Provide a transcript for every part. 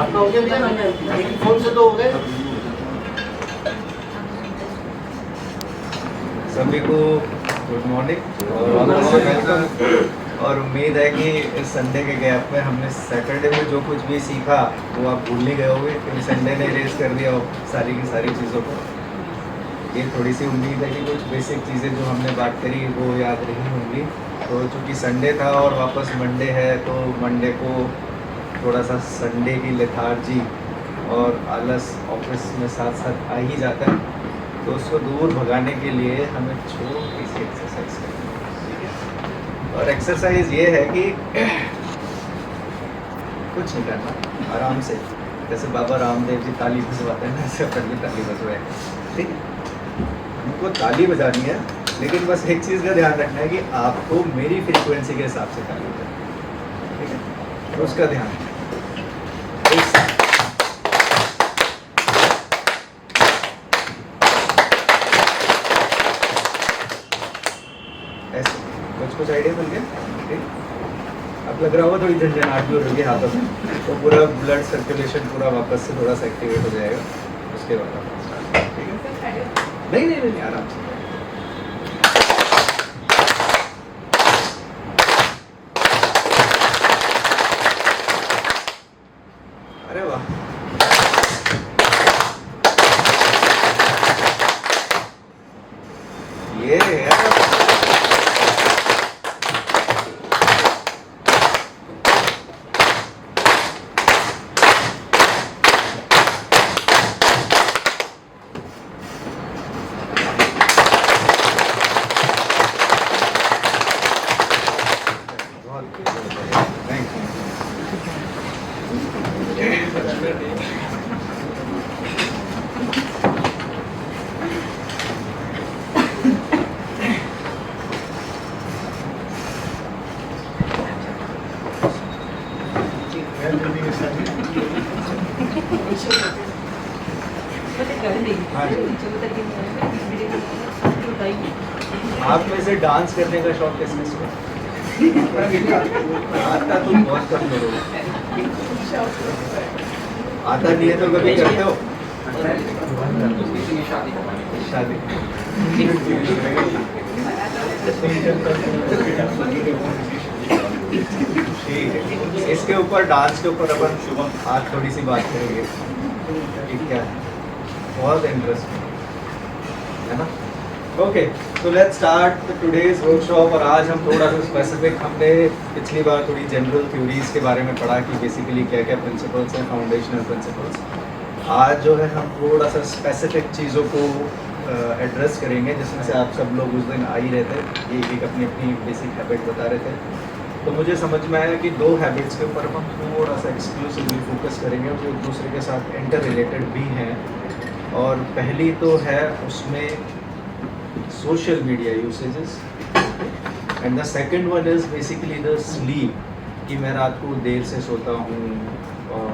आपका हो गया भैया? एक फोन से तो हो गए। सभी को गुड मॉर्निंग और वेलकम। और उम्मीद है कि इस संडे के गैप में हमने सैटरडे में जो कुछ भी सीखा वो आप भूल ही गए होंगे, क्योंकि संडे ने रेस कर दिया हो सारी की सारी चीज़ों को। ये थोड़ी सी उम्मीद है कि कुछ बेसिक चीज़ें जो हमने बात करी वो याद रही होंगी। तो चूँकि संडे था और वापस मंडे है, तो मंडे को थोड़ा सा संडे की लेथार्जी और आलस ऑफिस में साथ साथ आ ही जाता है। तो उसको दूर भगाने के लिए हमें छोटी सी एक्सरसाइज करनी है, ठीक है। और एक्सरसाइज ये है कि कुछ नहीं करना, आराम से, जैसे बाबा रामदेव जी ताली बजवाते हैं ना, ऐसे अपन भी ताली बजवाए, ठीक है। हमको ताली बजानी है, लेकिन बस एक चीज़ का ध्यान रखना है कि आपको मेरी फ्रीक्वेंसी के हिसाब से ताली बजानी है, ठीक है। तो उसका ध्यान ऐसे कुछ आइडिया मिल गया, ठीक। अब लग रहा होगा थोड़ी झंझनाहट भी हो रही है हाथों में, तो पूरा ब्लड सर्कुलेशन पूरा वापस से थोड़ा सा एक्टिवेट हो जाएगा। उसके बाद ठीक है, नहीं आराम से। अरे वाह, ये है। आप में से डांस करने का शौक किसने इसको? आता तो बहुत कम लोगों को। आता नहीं है तो कभी करते हो? शादी ठीक है, इसके ऊपर डांस के ऊपर अपन आज थोड़ी सी बात करेंगे, ठीक है। बहुत इंटरेस्टिंग है ना। ओके, तो लेट्स स्टार्ट टुडेज वर्कशॉप। और आज हम थोड़ा सा स्पेसिफिक, हमने पिछली बार थोड़ी जनरल थ्योरीज के बारे में पढ़ा कि बेसिकली क्या क्या प्रिंसिपल्स हैं, फाउंडेशनल प्रिंसिपल्स। आज जो है हम थोड़ा सा स्पेसिफिक चीज़ों को एड्रेस करेंगे, जिसमें से आप सब लोग उस दिन आ ही रहे थे, एक अपनी अपनी बेसिक हैबिट बता रहे थे। तो मुझे समझ में आया कि दो हैबिट्स के ऊपर हम थोड़ा सा एक्सक्लूसिवली फोकस करेंगे, जो एक दूसरे के साथ इंटर रिलेटेड भी हैं। और पहली तो है उसमें social media usages, and the second one is basically the sleep, कि मैं रात को देर से सोता हूँ और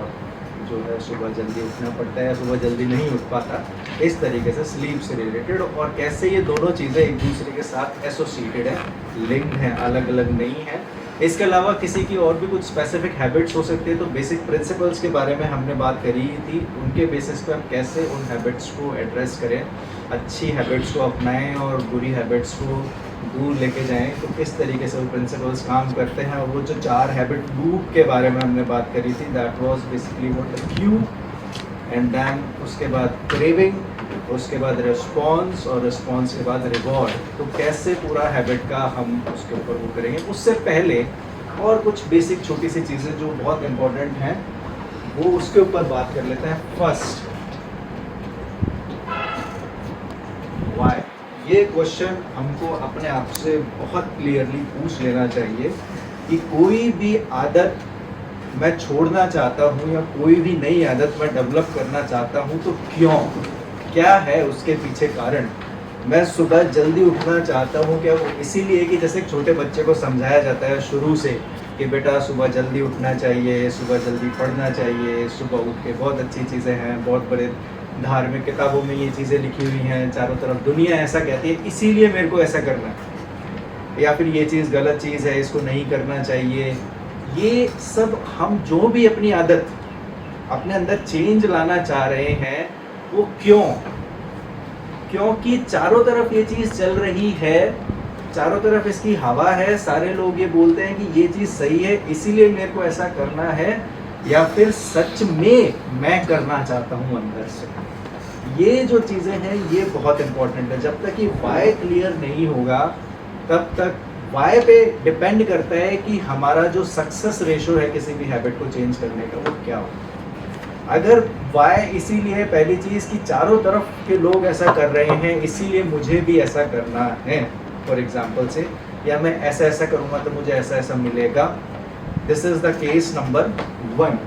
जो है सुबह जल्दी उठना पड़ता है, सुबह जल्दी नहीं उठ पाता, इस तरीके से स्लीप से रिलेटेड, और कैसे ये दोनों चीज़ें एक दूसरे के साथ एसोसिएटेड हैं, लिंक्ड हैं, अलग अलग नहीं हैं। इसके अलावा किसी की और भी कुछ स्पेसिफिक हैबिट्स हो सकती है, तो बेसिक प्रिंसिपल्स के बारे में हमने बात करी थी, उनके बेसिस पे हम कैसे उन हैबिट्स को एड्रेस करें, अच्छी हैबिट्स को अपनाएं और बुरी हैबिट्स को दूर लेके जाएं, तो किस तरीके से वो प्रिंसिपल्स काम करते हैं। और वो जो 4 हैबिट लूप के बारे में हमने बात करी थी, that was basically what the cue, and then उसके बाद क्रेविंग, उसके बाद रिस्पॉन्स, और रिस्पॉन्स के बाद रिवॉर्ड। तो कैसे पूरा हैबिट का हम उसके ऊपर वो करेंगे। उससे पहले और कुछ बेसिक छोटी सी चीज़ें जो बहुत इम्पोर्टेंट हैं, वो उसके ऊपर बात कर लेते हैं। First, why. ये क्वेश्चन हमको अपने आप से बहुत क्लियरली पूछ लेना चाहिए कि कोई भी आदत मैं छोड़ना चाहता हूँ या कोई भी नई आदत मैं डेवलप करना चाहता हूँ, तो क्यों, क्या है उसके पीछे कारण। मैं सुबह जल्दी उठना चाहता हूँ, क्या वो इसीलिए कि जैसे एक छोटे बच्चे को समझाया जाता है शुरू से कि बेटा सुबह जल्दी उठना चाहिए, सुबह जल्दी पढ़ना चाहिए, सुबह उठ के बहुत अच्छी चीज़ें हैं, बहुत बड़े धार्मिक किताबों में ये चीज़ें लिखी हुई हैं, चारों तरफ दुनिया ऐसा कहती है, इसीलिए मेरे को ऐसा करना है, या फिर ये चीज़ गलत चीज़ है, इसको नहीं करना चाहिए। ये सब हम जो भी अपनी आदत अपने अंदर चेंज लाना चाह रहे हैं, वो क्यों? क्योंकि चारों तरफ ये चीज़ चल रही है, चारों तरफ इसकी हवा है, सारे लोग ये बोलते हैं कि ये चीज़ सही है इसीलिए मेरे को ऐसा करना है, या फिर सच में मैं करना चाहता हूँ अंदर से। ये जो चीज़ें हैं ये बहुत इंपॉर्टेंट है। जब तक ये वाई क्लियर नहीं होगा तब तक वाई पे डिपेंड करता है कि हमारा जो सक्सेस रेशो है किसी भी हैबिट को चेंज करने का वो क्या हो। अगर वाई इसीलिए पहली चीज़ कि चारों तरफ के लोग ऐसा कर रहे हैं इसीलिए मुझे भी ऐसा करना है, फॉर एग्जाम्पल से, या मैं ऐसा ऐसा करूँगा तो मुझे ऐसा ऐसा मिलेगा, this is the case number 1।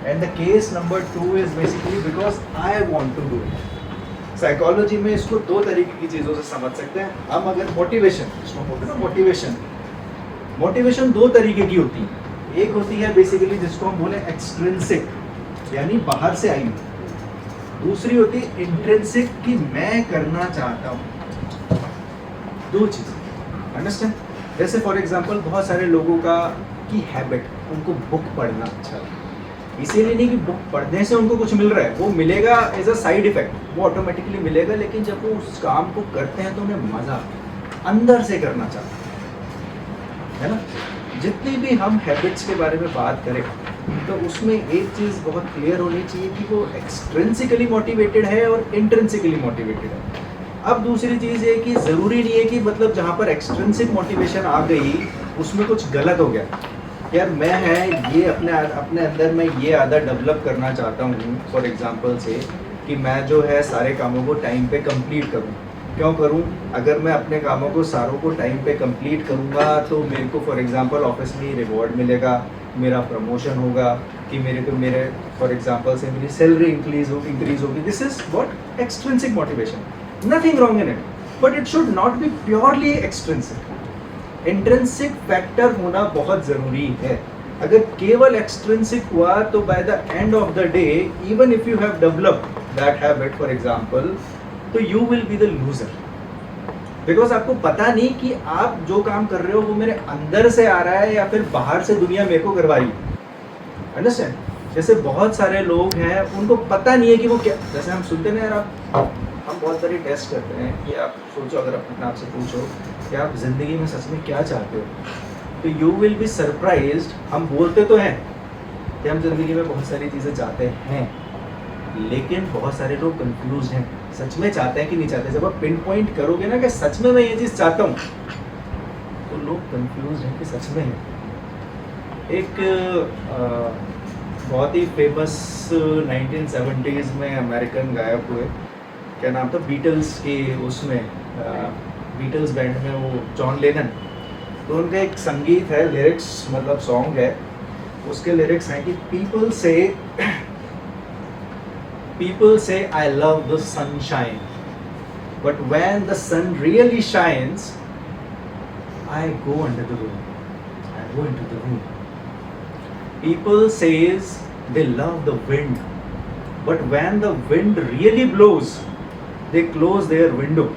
And the case number 2 is basically because I want to do it. Psychology में इसको दो तरीके की चीज़ों से समझ सकते हैं हम। अगर मोटिवेशन, इसको बोलते हैं ना मोटिवेशन दो तरीके की होती है। एक होती है बेसिकली जिसको हम बोले एक्सट्रिंसिक, यानी बाहर से आई हुई। दूसरी होती है इंट्रिंसिक, कि मैं करना चाहता हूँ। दो चीज़ अंडरस्टैंड। जैसे फॉर एग्जांपल बहुत सारे लोगों का की हैबिट, उनको बुक पढ़ना अच्छा लगता है। इसीलिए नहीं कि बुक पढ़ने से उनको कुछ मिल रहा है, वो मिलेगा एज अ साइड इफेक्ट, वो ऑटोमेटिकली मिलेगा, लेकिन जब वो उस काम को करते हैं तो उन्हें मज़ा अंदर से करना चाहते हैं ना। जितनी भी हम हैबिट्स के बारे में बात करें तो उसमें एक चीज़ बहुत क्लियर होनी चाहिए कि वो एक्सट्रिंसिकली मोटिवेटेड है और इंट्रिंसिकली मोटिवेटेड है। अब दूसरी चीज़ ये कि ज़रूरी नहीं है कि मतलब जहाँ पर एक्सट्रिंसिक मोटिवेशन आ गई उसमें कुछ गलत हो गया। यार मैं है ये अपने अंदर मैं ये आदत डेवलप करना चाहता हूँ, फॉर एग्जांपल से, कि मैं जो है सारे कामों को टाइम पे कंप्लीट करूँ। क्यों करूँ? अगर मैं अपने कामों को सारों को टाइम पे कंप्लीट करूँगा तो मेरे को फॉर एग्जांपल ऑफिस में रिवॉर्ड मिलेगा, मेरा प्रमोशन होगा, कि मेरे फॉर एग्जांपल से मेरी सैलरी इंक्रीज होगी। This is what extrinsic motivation, nothing wrong in it, but it should not be purely extrinsic. Intrinsic factor होना बहुत ज़रूरी है। अगर केवल एक्सट्रिंसिक हुआ तो by the end of the day, even if you have developed that habit for example, तो you will be the loser, because आपको पता नहीं कि आप जो काम कर रहे हो वो मेरे अंदर से आ रहा है या फिर बाहर से दुनिया मेरे को करवा रही है। अंडरस्टैंड? जैसे बहुत सारे लोग हैं उनको पता नहीं है कि वो क्या, जैसे हम सुनते हैं यार, हम बहुत सारे टेस्ट करते हैं कि आप सोचो, अगर अपने आप से पूछो कि आप ज़िंदगी में सच में क्या चाहते हो, तो यू विल बी सरप्राइज्ड। हम बोलते तो हैं कि हम ज़िंदगी में बहुत सारी चीज़ें चाहते हैं, लेकिन बहुत सारे लोग कंफ्यूज हैं, सच में चाहते हैं कि नहीं चाहते। जब आप पिन पॉइंट करोगे ना कि सच में मैं ये चीज़ चाहता हूँ, तो लोग कंफ्यूज हैं कि सच में है। एक बहुत ही फेमस 1970s में अमेरिकन गायक हुए, क्या नाम था, बीटल्स के, उसमें बीटल्स बैंड में वो जॉन लेनन। तो उनका एक संगीत है, लिरिक्स मतलब सॉन्ग है, उसके लिरिक्स हैं कि People say I love the sunshine, but when the sun really shines, I go under the room. I go into the room. People says they love the wind, but when the wind really blows, they close their window.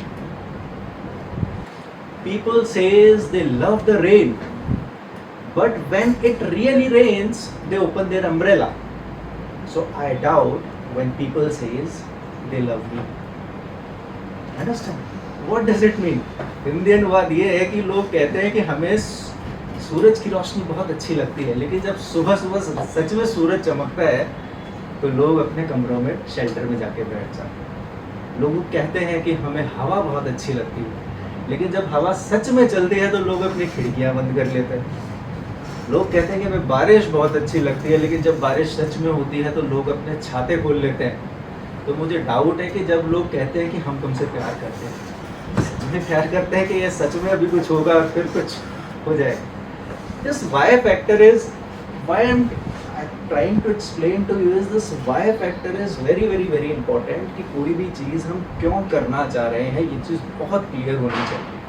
People says they love the rain, but when it really rains, they open their umbrella. So I doubt when people says they love me. Understand? What does it mean? Hindi अनुवाद ये है कि लोग कहते हैं कि हमें सूरज की रोशनी बहुत अच्छी लगती है, लेकिन जब सुबह सुबह सच में सूरज चमकता है तो लोग अपने कमरों में शेल्टर में जाके बैठ जाते हैं। लोग कहते हैं कि हमें हवा बहुत अच्छी लगती है, लेकिन जब हवा सच में चलती है तो लोग अपनी खिड़कियां बंद कर लेते हैं। लोग कहते हैं कि हमें बारिश बहुत अच्छी लगती है, लेकिन जब बारिश सच में होती है तो लोग अपने छाते खोल लेते हैं। तो मुझे डाउट है कि जब लोग कहते हैं कि हम तुमसे प्यार करते हैं, सच में प्यार करते हैं कि ये सच में अभी कुछ होगा फिर कुछ हो जाएगा। This why factor is why I am trying to explain to you is this why factor is very very very important, कि कोई भी चीज़ हम क्यों करना चाह रहे हैं ये चीज़ बहुत क्लियर होनी चाहिए।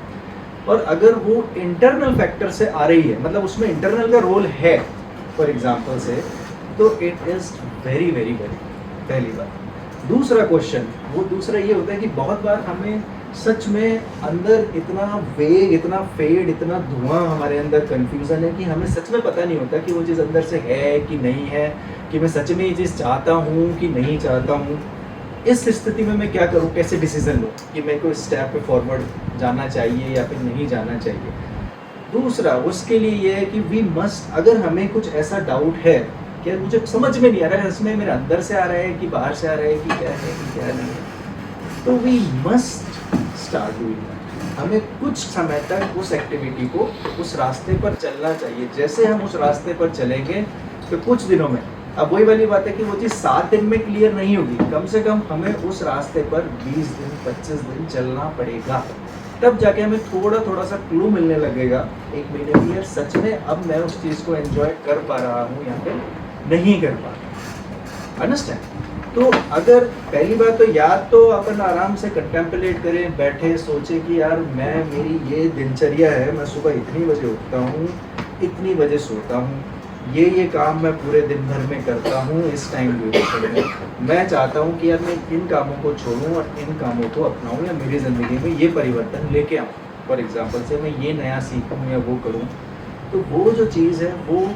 और अगर वो इंटरनल फैक्टर से आ रही है, मतलब उसमें इंटरनल का रोल है फॉर एग्जांपल से, तो it is very very very, पहली बात। दूसरा क्वेश्चन, वो दूसरा ये होता है कि बहुत बार हमें सच में अंदर इतना वेग, इतना फेड, इतना धुआं हमारे अंदर, कंफ्यूजन है कि हमें सच में पता नहीं होता कि वो चीज़ अंदर से है कि नहीं है, कि मैं सच में ये चीज़ चाहता हूँ कि नहीं चाहता हूँ। इस स्थिति में मैं क्या करूँ, कैसे डिसीजन लूँ कि मेरे को इस स्टेप पे फॉरवर्ड जाना चाहिए या फिर नहीं जाना चाहिए। दूसरा उसके लिए ये है कि वी मस्ट, अगर हमें कुछ ऐसा डाउट है कि यार मुझे समझ में नहीं आ रहा है, इसमें मेरे अंदर से आ रहा है कि बाहर से आ रहा है कि क्या है कि क्या नहीं है, तो वी मस्ट स्टार्ट डूइंग। हमें कुछ समय तक उस एक्टिविटी को, उस रास्ते पर चलना चाहिए। जैसे हम उस रास्ते पर चलेंगे तो कुछ दिनों में, अब वही वाली बात है कि वो चीज़ 7 दिन में क्लियर नहीं होगी, कम से कम हमें उस रास्ते पर 20 दिन 25 दिन चलना पड़ेगा, तब जाके हमें थोड़ा थोड़ा सा क्लू मिलने लगेगा 1 महीने में, यार सच में अब मैं उस चीज़ को एंजॉय कर पा रहा हूँ या फिर नहीं कर पा रहा। अंडरस्टैंड? तो अगर पहली बात तो या तो अपन आराम से कंटेम्पलेट करें, बैठे सोचे कि यार मैं, मेरी ये दिनचर्या है, मैं सुबह इतनी बजे उठता हूँ, इतनी बजे सोता हूँ, ये काम मैं पूरे दिन भर में करता हूँ इस टाइम ड्यूरेशन में। मैं चाहता हूँ कि यार मैं इन कामों को छोड़ूँ और इन कामों को अपनाऊँ या मेरी ज़िंदगी में ये परिवर्तन लेके आऊँ। फॉर एग्जाम्पल से मैं ये नया सीखूँ या वो करूँ, तो वो जो चीज़ है वो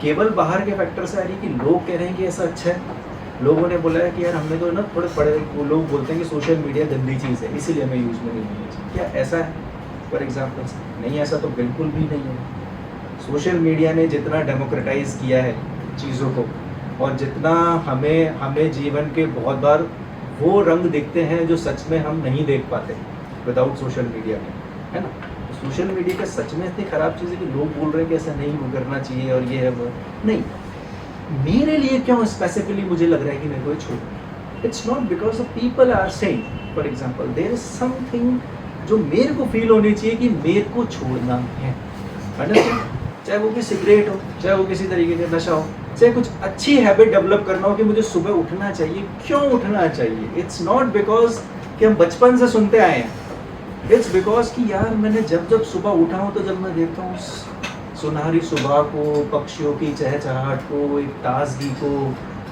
केवल बाहर के फैक्टर से आ रही है कि लोग कह रहे हैं कि ऐसा अच्छा है, लोगों ने बोला है कि यार हमने तो ना थोड़े पढ़े, वो लोग बोलते हैं कि सोशल मीडिया गंदी चीज़ है इसलिए हमें यूज़ में नहीं होनी चाहिए। क्या ऐसा है? फॉर एग्जाम्पल नहीं, ऐसा तो बिल्कुल भी नहीं है। सोशल मीडिया ने जितना डेमोक्रेटाइज़ किया है चीज़ों को, और जितना हमें जीवन के बहुत बार वो रंग दिखते हैं जो सच में हम नहीं देख पाते विदाउट सोशल मीडिया में, है ना। सोशल मीडिया का सच में इतनी ख़राब चीज़ है कि लोग बोल रहे हैं कि ऐसा नहीं करना चाहिए और ये है वो नहीं। मेरे लिए क्यों स्पेसिफिकली मुझे लग रहा है कि मेरे को ये छोड़ना, it's not because of people are saying. For example there is something जो मेरे को फील होनी चाहिए कि मेरे को छोड़ना है। अंडरस्टैंड? चाहे वो भी सिगरेट हो, चाहे वो किसी तरीके का नशा हो, चाहे कुछ अच्छी हैबिट डेवलप करना हो कि मुझे सुबह उठना चाहिए। क्यों उठना चाहिए? इट्स नॉट बिकॉज कि हम बचपन से सुनते आए हैं, इट्स बिकॉज कि यार मैंने जब सुबह उठा हूँ तो जब मैं देखता हूँ सुनहरी सुबह को, पक्षियों की चहचहाहट को, एक ताजगी को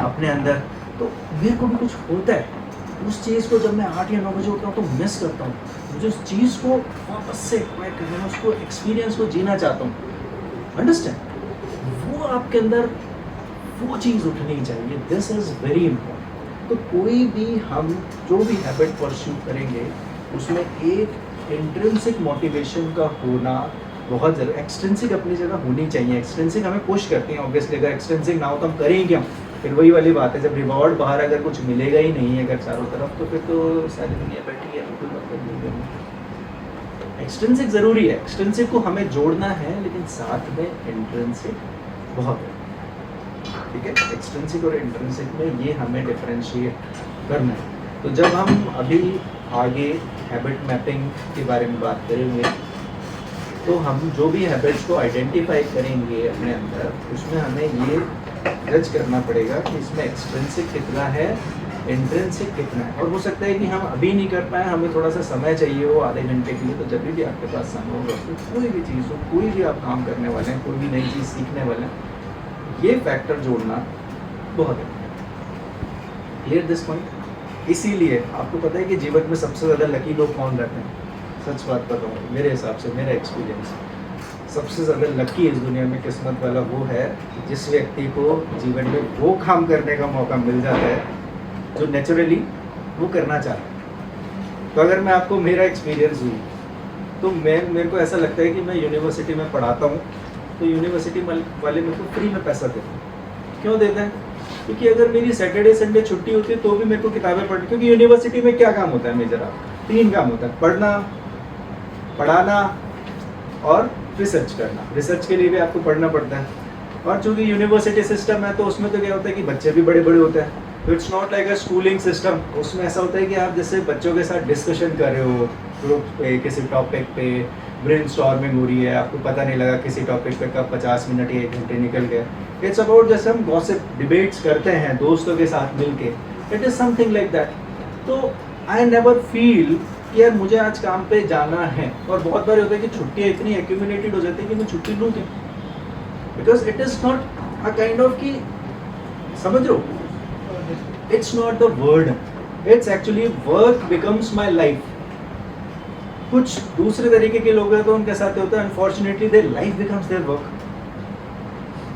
अपने अंदर, तो मेरे को भी कुछ होता है। उस चीज़ को जब मैं 8 या 9 बजे उठता हूँ तो मिस करता हूँ। मुझे उस चीज़ को वापस से एक्वायर करना है, उसको एक्सपीरियंस को जीना चाहता हूँ। अंडरस्टैंड? वो आपके अंदर वो चीज़ उठनी चाहिए। This is very important. तो कोई भी हम जो भी हैबिट परस्यू करेंगे उसमें एक इंट्रिंसिक मोटिवेशन का होना बहुत ज़रूरी। एक्सट्रिंसिक अपनी जगह होनी चाहिए। एक्सट्रिंसिक हमें पुश करती हैं ऑब्वियसली, अगर एक्सट्रिंसिक ना हो तो हम करें क्यों? फिर वही वाली बात है, जब रिवॉर्ड बाहर अगर कुछ मिलेगा ही नहीं है अगर चारों तरफ, तो फिर तो सारी दुनिया बैठी है, कोई मतलब नहीं है। एक्सट्रिंसिक ज़रूरी है, एक्सट्रिंसिक को हमें जोड़ना है, लेकिन साथ में इंट्रिंसिक बहुत है। ठीक है, एक्सट्रिंसिक और इंट्रिंसिक में ये हमें डिफरेंशिएट करना है। तो जब हम अभी आगे हैबिट मैपिंग के बारे में बात करेंगे, तो हम जो भी हैबिट्स को आइडेंटिफाई करेंगे अपने अंदर, उसमें हमें ये जज करना पड़ेगा कि इसमें एक्सट्रिंसिक कितना है, इंट्रिंसिक कितना है। और हो सकता है कि हम अभी नहीं कर पाए, हमें थोड़ा सा समय चाहिए हो आधे घंटे के लिए। तो जब भी आपके पास समय होगा, तो कोई भी चीज़ हो, कोई भी आप काम करने वाले हैं, कोई भी नई चीज़ सीखने वाले हैं, ये फैक्टर जोड़ना बहुत है। Clear this point? इसीलिए आपको पता है कि जीवन में सबसे ज़्यादा लकी लोग कौन रहते हैं? सच बात कर रहा हूँ, मेरे हिसाब से, मेरा एक्सपीरियंस, सबसे ज़्यादा लकी इस दुनिया में किस्मत वाला वो है जिस व्यक्ति को जीवन में वो काम करने का मौका मिल जाता है जो नेचुरली वो करना चाहता है। तो अगर मैं आपको मेरा एक्सपीरियंस दूँ, तो मेरे को ऐसा लगता है कि मैं यूनिवर्सिटी में पढ़ाता हूँ, तो यूनिवर्सिटी वाले मेरे को फ्री में पैसा देते हैं। क्यों देते हैं? क्योंकि अगर मेरी सैटरडे संडे छुट्टी होती है तो भी मेरे को किताबें पढ़नी, क्योंकि यूनिवर्सिटी में क्या काम होता है मेजर? आप 3 काम होता है, पढ़ना, पढ़ाना और रिसर्च करना। रिसर्च के लिए भी आपको पढ़ना पड़ता है। और चूँकि यूनिवर्सिटी सिस्टम है तो उसमें तो क्या होता है कि बच्चे भी बड़े बड़े होते हैं, तो it's not like a schooling system. उसमें ऐसा होता है कि आप जैसे बच्चों के साथ डिस्कशन कर रहे हो ग्रुप पे, किसी टॉपिक पे ब्रेनस्टॉर्मिंग हो रही है, आपको पता नहीं लगा किसी टॉपिक पे कब 50 मिनट या 1 घंटे निकल गए। इट्स अबाउट जैसे हम गॉसिप डिबेट्स करते हैं दोस्तों के साथ मिलके, it is something like that. तो आई नेवर फील कि यार मुझे आज काम पे जाना है। और बहुत बार होता है कि छुट्टियाँ इतनी एक्यूमुलेटेड हो जाती है कि मैं छुट्टी लूँ क्यों? Because it is not a kind of कि, समझ लो, it's not the word, it's actually work becomes my life. कुछ दूसरे तरीके के लोग हैं तो उनके साथ होता है unfortunately their life becomes their work.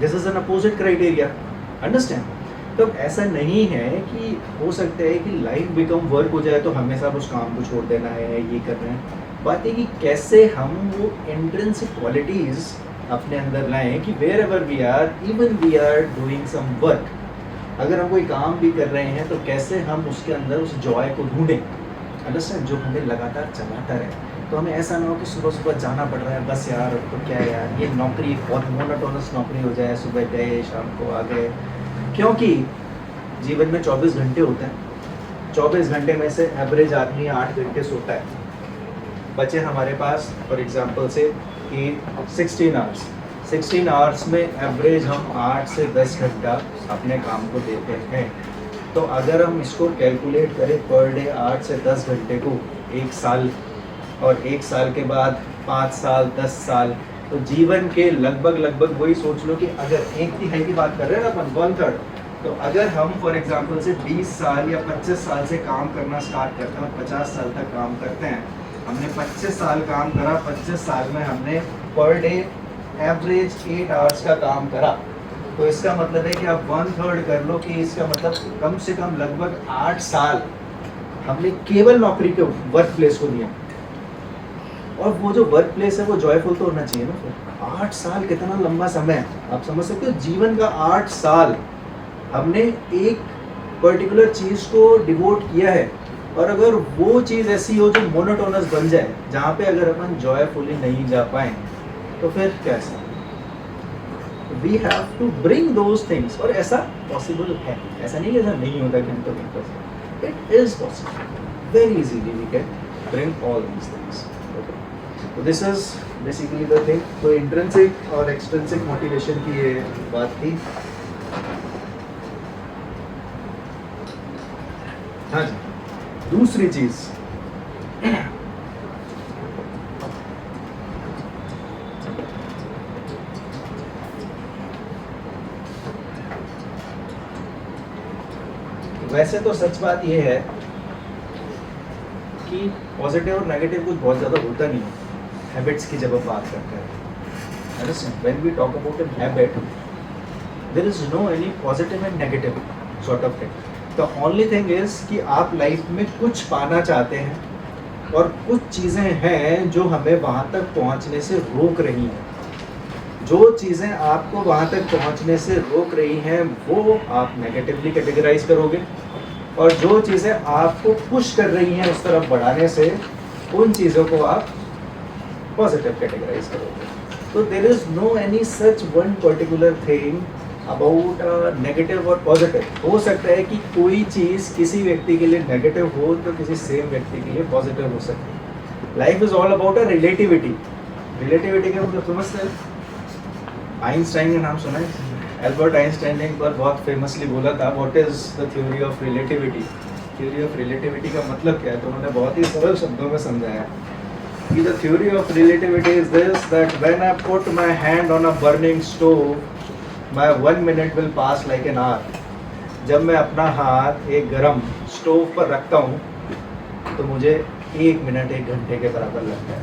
This is an opposite criteria. Understand? तो ऐसा नहीं है कि हो सकता है कि लाइफ बिकम वर्क हो जाए तो हमेशा उस काम को छोड़ देना है, ये करना है। बात है कि कैसे हम वो इंट्रिंसिक क्वालिटीज़ अपने अंदर लाएं कि wherever we are, even we are doing some work, अगर हम कोई काम भी कर रहे हैं तो कैसे हम उसके अंदर उस जॉय को ढूंढें, अंडरस्टैंड, जो हमें लगातार चलाता रहे। तो हमें ऐसा ना हो कि सुबह सुबह जाना पड़ रहा है, बस यार तो क्या है यार, ये नौकरी बहुत मोनोटोनस नौकरी हो जाए, सुबह गए शाम को आ गए। क्योंकि जीवन में 24 घंटे होते हैं, 24 घंटे में से एवरेज आदमी 8 घंटे सोता है। बचे हमारे पास फॉर एग्जांपल से कि 16 आवर्स, 16 आवर्स में एवरेज हम 8 से 10 घंटा अपने काम को देते हैं। तो अगर हम इसको कैलकुलेट करें पर डे 8 से 10 घंटे को, एक साल, और एक साल के बाद 5 साल, 10 साल, तो जीवन के लगभग वही सोच लो कि अगर 1/3 की बात कर रहे हैं ना अपन, 1/3, तो अगर हम फॉर एग्जांपल से 20 साल या 25 साल से काम करना स्टार्ट करते हैं और 50 साल तक काम करते हैं, हमने 25 साल काम करा, 25 साल में हमने पर डे एवरेज 8 आवर्स का काम करा, तो इसका मतलब है कि आप 1/3 कर लो कि इसका मतलब कम से कम लगभग 8 साल हमने केवल नौकरी के वर्क प्लेस को दिया। और वो जो वर्क प्लेस है वो जॉयफुल तो होना चाहिए ना। फिर 8 साल कितना लंबा समय है, आप समझ सकते हो, जीवन का 8 साल हमने एक पर्टिकुलर चीज़ को डिवोट किया है। और अगर वो चीज़ ऐसी हो जो मोनोटोनस बन जाए, जहाँ पे अगर अपन जॉयफुली नहीं जा पाए, तो फिर कैसा? We have to bring those things. और ऐसा पॉसिबल है, ऐसा नहीं है ऐसा नहीं होता कि हम तो नहीं कर सकते, it is possible, very easily we can bring all these things. तो this is basically the thing. तो इंट्रिंसिक और एक्सट्रिंसिक मोटिवेशन की ये बात थी। हाँ जी, दूसरी चीज वैसे तो सच बात ये है कि पॉजिटिव और नेगेटिव कुछ बहुत ज़्यादा होता नहीं है हैबिट्स की जब हम बात करते हैं। When we talk about an habit, there is no any positive and negative sort of thing. The only thing is कि आप लाइफ में कुछ पाना चाहते हैं और कुछ चीज़ें हैं जो हमें वहाँ तक पहुँचने से रोक रही हैं। जो चीज़ें आपको वहाँ तक पहुँचने से रोक रही हैं वो आप नेगेटिवली कैटेगराइज करोगे, और जो चीज़ें आपको पुश कर रही हैं उस तरफ बढ़ाने से, उन चीज़ों को आप पॉजिटिव कैटेगराइज करोगे। तो there is no any such one particular thing about negative और पॉजिटिव। हो सकता है कि कोई चीज़ किसी व्यक्ति के लिए नेगेटिव हो तो किसी सेम व्यक्ति के लिए पॉजिटिव हो सकती है। Life is all about a relativity. Relativity का मतलब समझते हैं? आइंस्टाइन का नाम सुना है? एल्बर्ट आइंस्टाइन ने एक बार बहुत फेमसली बोला था, what is the theory of relativity. Theory of relativity का मतलब क्या है? तो उन्होंने बहुत ही सरल शब्दों में समझाया कि the theory of relativity is this, that when I put my hand on a burning stove, my 1 minute will pass like an hour. जब मैं अपना हाथ एक गरम स्टोव पर रखता हूँ तो मुझे 1 मिनट 1 घंटे के बराबर लगता है।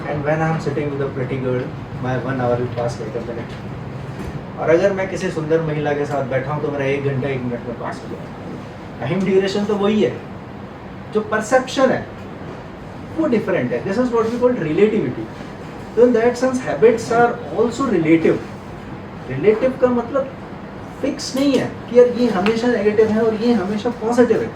And when I am sitting with a pretty girl, my 1 hour will pass like a minute. और अगर मैं किसी सुंदर महिला के साथ बैठा हूँ तो मेरा 1 घंटा 1 मिनट में पास हो जाएगा। टाइम ड्यूरेशन तो वही है, जो परसेप्शन है वो डिफरेंट है। This is what we call relativity. तो in that sense habits are also relative. Relative का मतलब फिक्स नहीं है कि यार ये हमेशा नेगेटिव है और ये हमेशा पॉजिटिव है।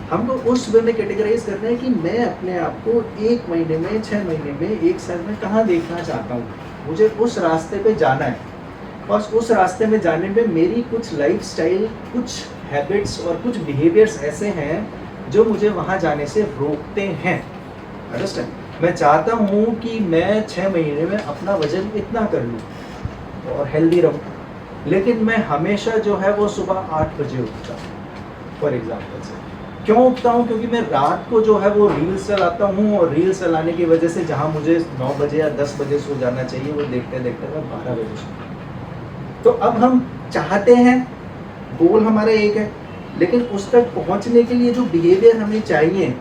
हमको उस वे में कैटेगराइज करना है कि मैं अपने आप को 1 महीने में, 6 महीने में, 1 साल में कहाँ देखना चाहता हूँ। मुझे उस रास्ते पे जाना है, और उस रास्ते में जाने में मेरी कुछ लाइफस्टाइल, कुछ हैबिट्स और कुछ बिहेवियर्स ऐसे हैं जो मुझे वहाँ जाने से रोकते हैं। अंडरस्टैंड? मैं चाहता हूँ कि मैं 6 महीने में अपना वजन इतना कर लूँ और हेल्दी रहूँ, लेकिन मैं हमेशा जो है वो सुबह 8 बजे उठता हूँ फॉर एग्जाम्पल से। क्यों उठता हूँ? क्योंकि मैं रात को जो है वो रील्स चलाता हूँ, और रील्स चलाने की वजह से जहाँ मुझे 9 बजे या 10 बजे सो जाना चाहिए वो देखते देखते मैं 12 बजे सो। तो अब हम चाहते हैं, गोल हमारा एक है, लेकिन उस तक पहुंचने के लिए जो बिहेवियर हमें चाहिए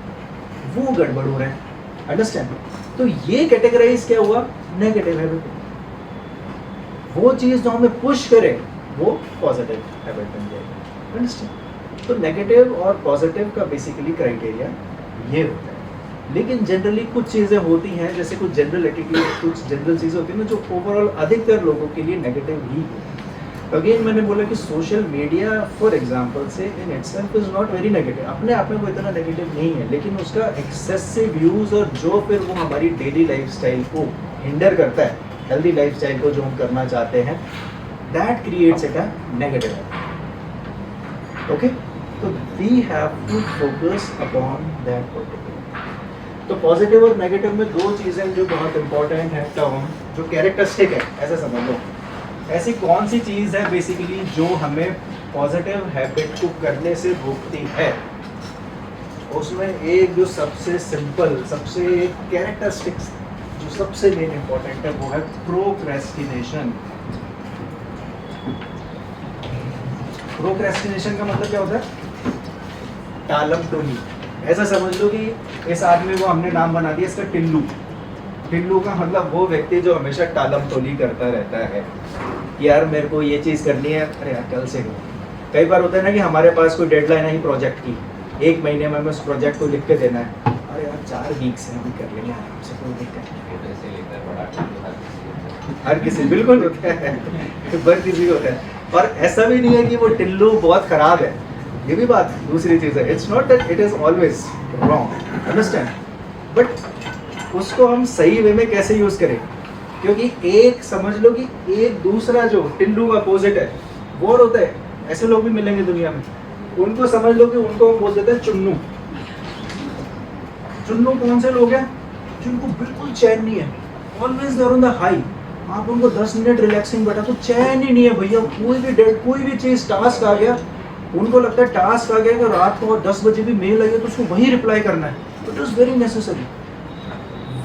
वो गड़बड़ हो रहा है। अंडरस्टैंड? तो ये कैटेगराइज क्या हुआ? Negative habit. वो चीज़ जो हमें पुश करे वो पॉजिटिव हैबिट बन जाएगी। अंडरस्टैंड? तो नेगेटिव और पॉजिटिव का बेसिकली क्राइटेरिया ये होता है। लेकिन जनरली कुछ चीज़ें होती हैं, जैसे कुछ जनरल एटीट्यूड, कुछ जनरल चीज़ें होती हैं ना, जो ओवरऑल अधिकतर लोगों के लिए नेगेटिव ही है। अगेन मैंने बोला कि सोशल मीडिया फॉर एग्जांपल से in itself is not very negative, अपने आप में वो इतना नेगेटिव नहीं है, लेकिन उसका एक्सेसिव यूज़ और जो फिर वो हमारी डेली लाइफस्टाइल को हिंडर करता है, हेल्दी लाइफस्टाइल को जो हम करना चाहते हैं, that creates it a negative. Okay, तो we have to focus upon that particular. तो पॉजिटिव और नेगेटिव में दो चीज़ें जो बहुत इंपॉर्टेंट है, टर्म जो कैरेक्टरिस्टिक है, ऐसा समझ लो। ऐसी कौन सी चीज़ है बेसिकली जो हमें पॉजिटिव हैबिट को करने से रोकती है? उसमें एक जो सबसे सिंपल, सबसे कैरेक्टरिस्टिक्स जो सबसे मेन इंपॉर्टेंट है, वो है प्रोक्रेस्टिनेशन। प्रोक्रेस्टिनेशन का मतलब क्या होता है? टालम टोली। ऐसा समझ लो कि इस आदमी को हमने नाम बना दिया इसका टिल्लू। टिल्लू का मतलब वो व्यक्ति जो हमेशा टालम टोली करता रहता है कि यार मेरे को ये चीज़ करनी है, अरे यार कल से करो। कई बार होता है ना कि हमारे पास कोई डेडलाइन है प्रोजेक्ट की, 1 महीने में हमें उस प्रोजेक्ट को लिख के देना है, अरे यार 4 वीक्स हैं, अभी कर लेंगे आराम से, कोई दिक्कत नहीं। हर किसी बिल्कुल होता है, हर किसी को होता है। और ऐसा भी नहीं है कि वो टिल्लू बहुत ख़राब है, ये भी बात दूसरी चीज़ है। It's not that it is always wrong, understand? But उसको हम सही वे में कैसे यूज़ करें, क्योंकि एक समझ लो कि एक दूसरा जो टिल्लू का अपोजिट है वो होता है। ऐसे लोग भी मिलेंगे दुनिया में, उनको समझ लो कि उनको हम बोल देते हैं चुन्नू। चुन्नू कौन से लोग हैं? जिनको बिल्कुल चैन नहीं है, always they are on the high. आप उनको 10 मिनट रिलैक्सिंग बैठा तो चैन ही नहीं है भैया। कोई भी चीज़ टास्क आ गया, उनको लगता है टास्क आ गया कि रात को 10 बजे भी मेल आई है तो उसको वही रिप्लाई करना है। It is very necessary,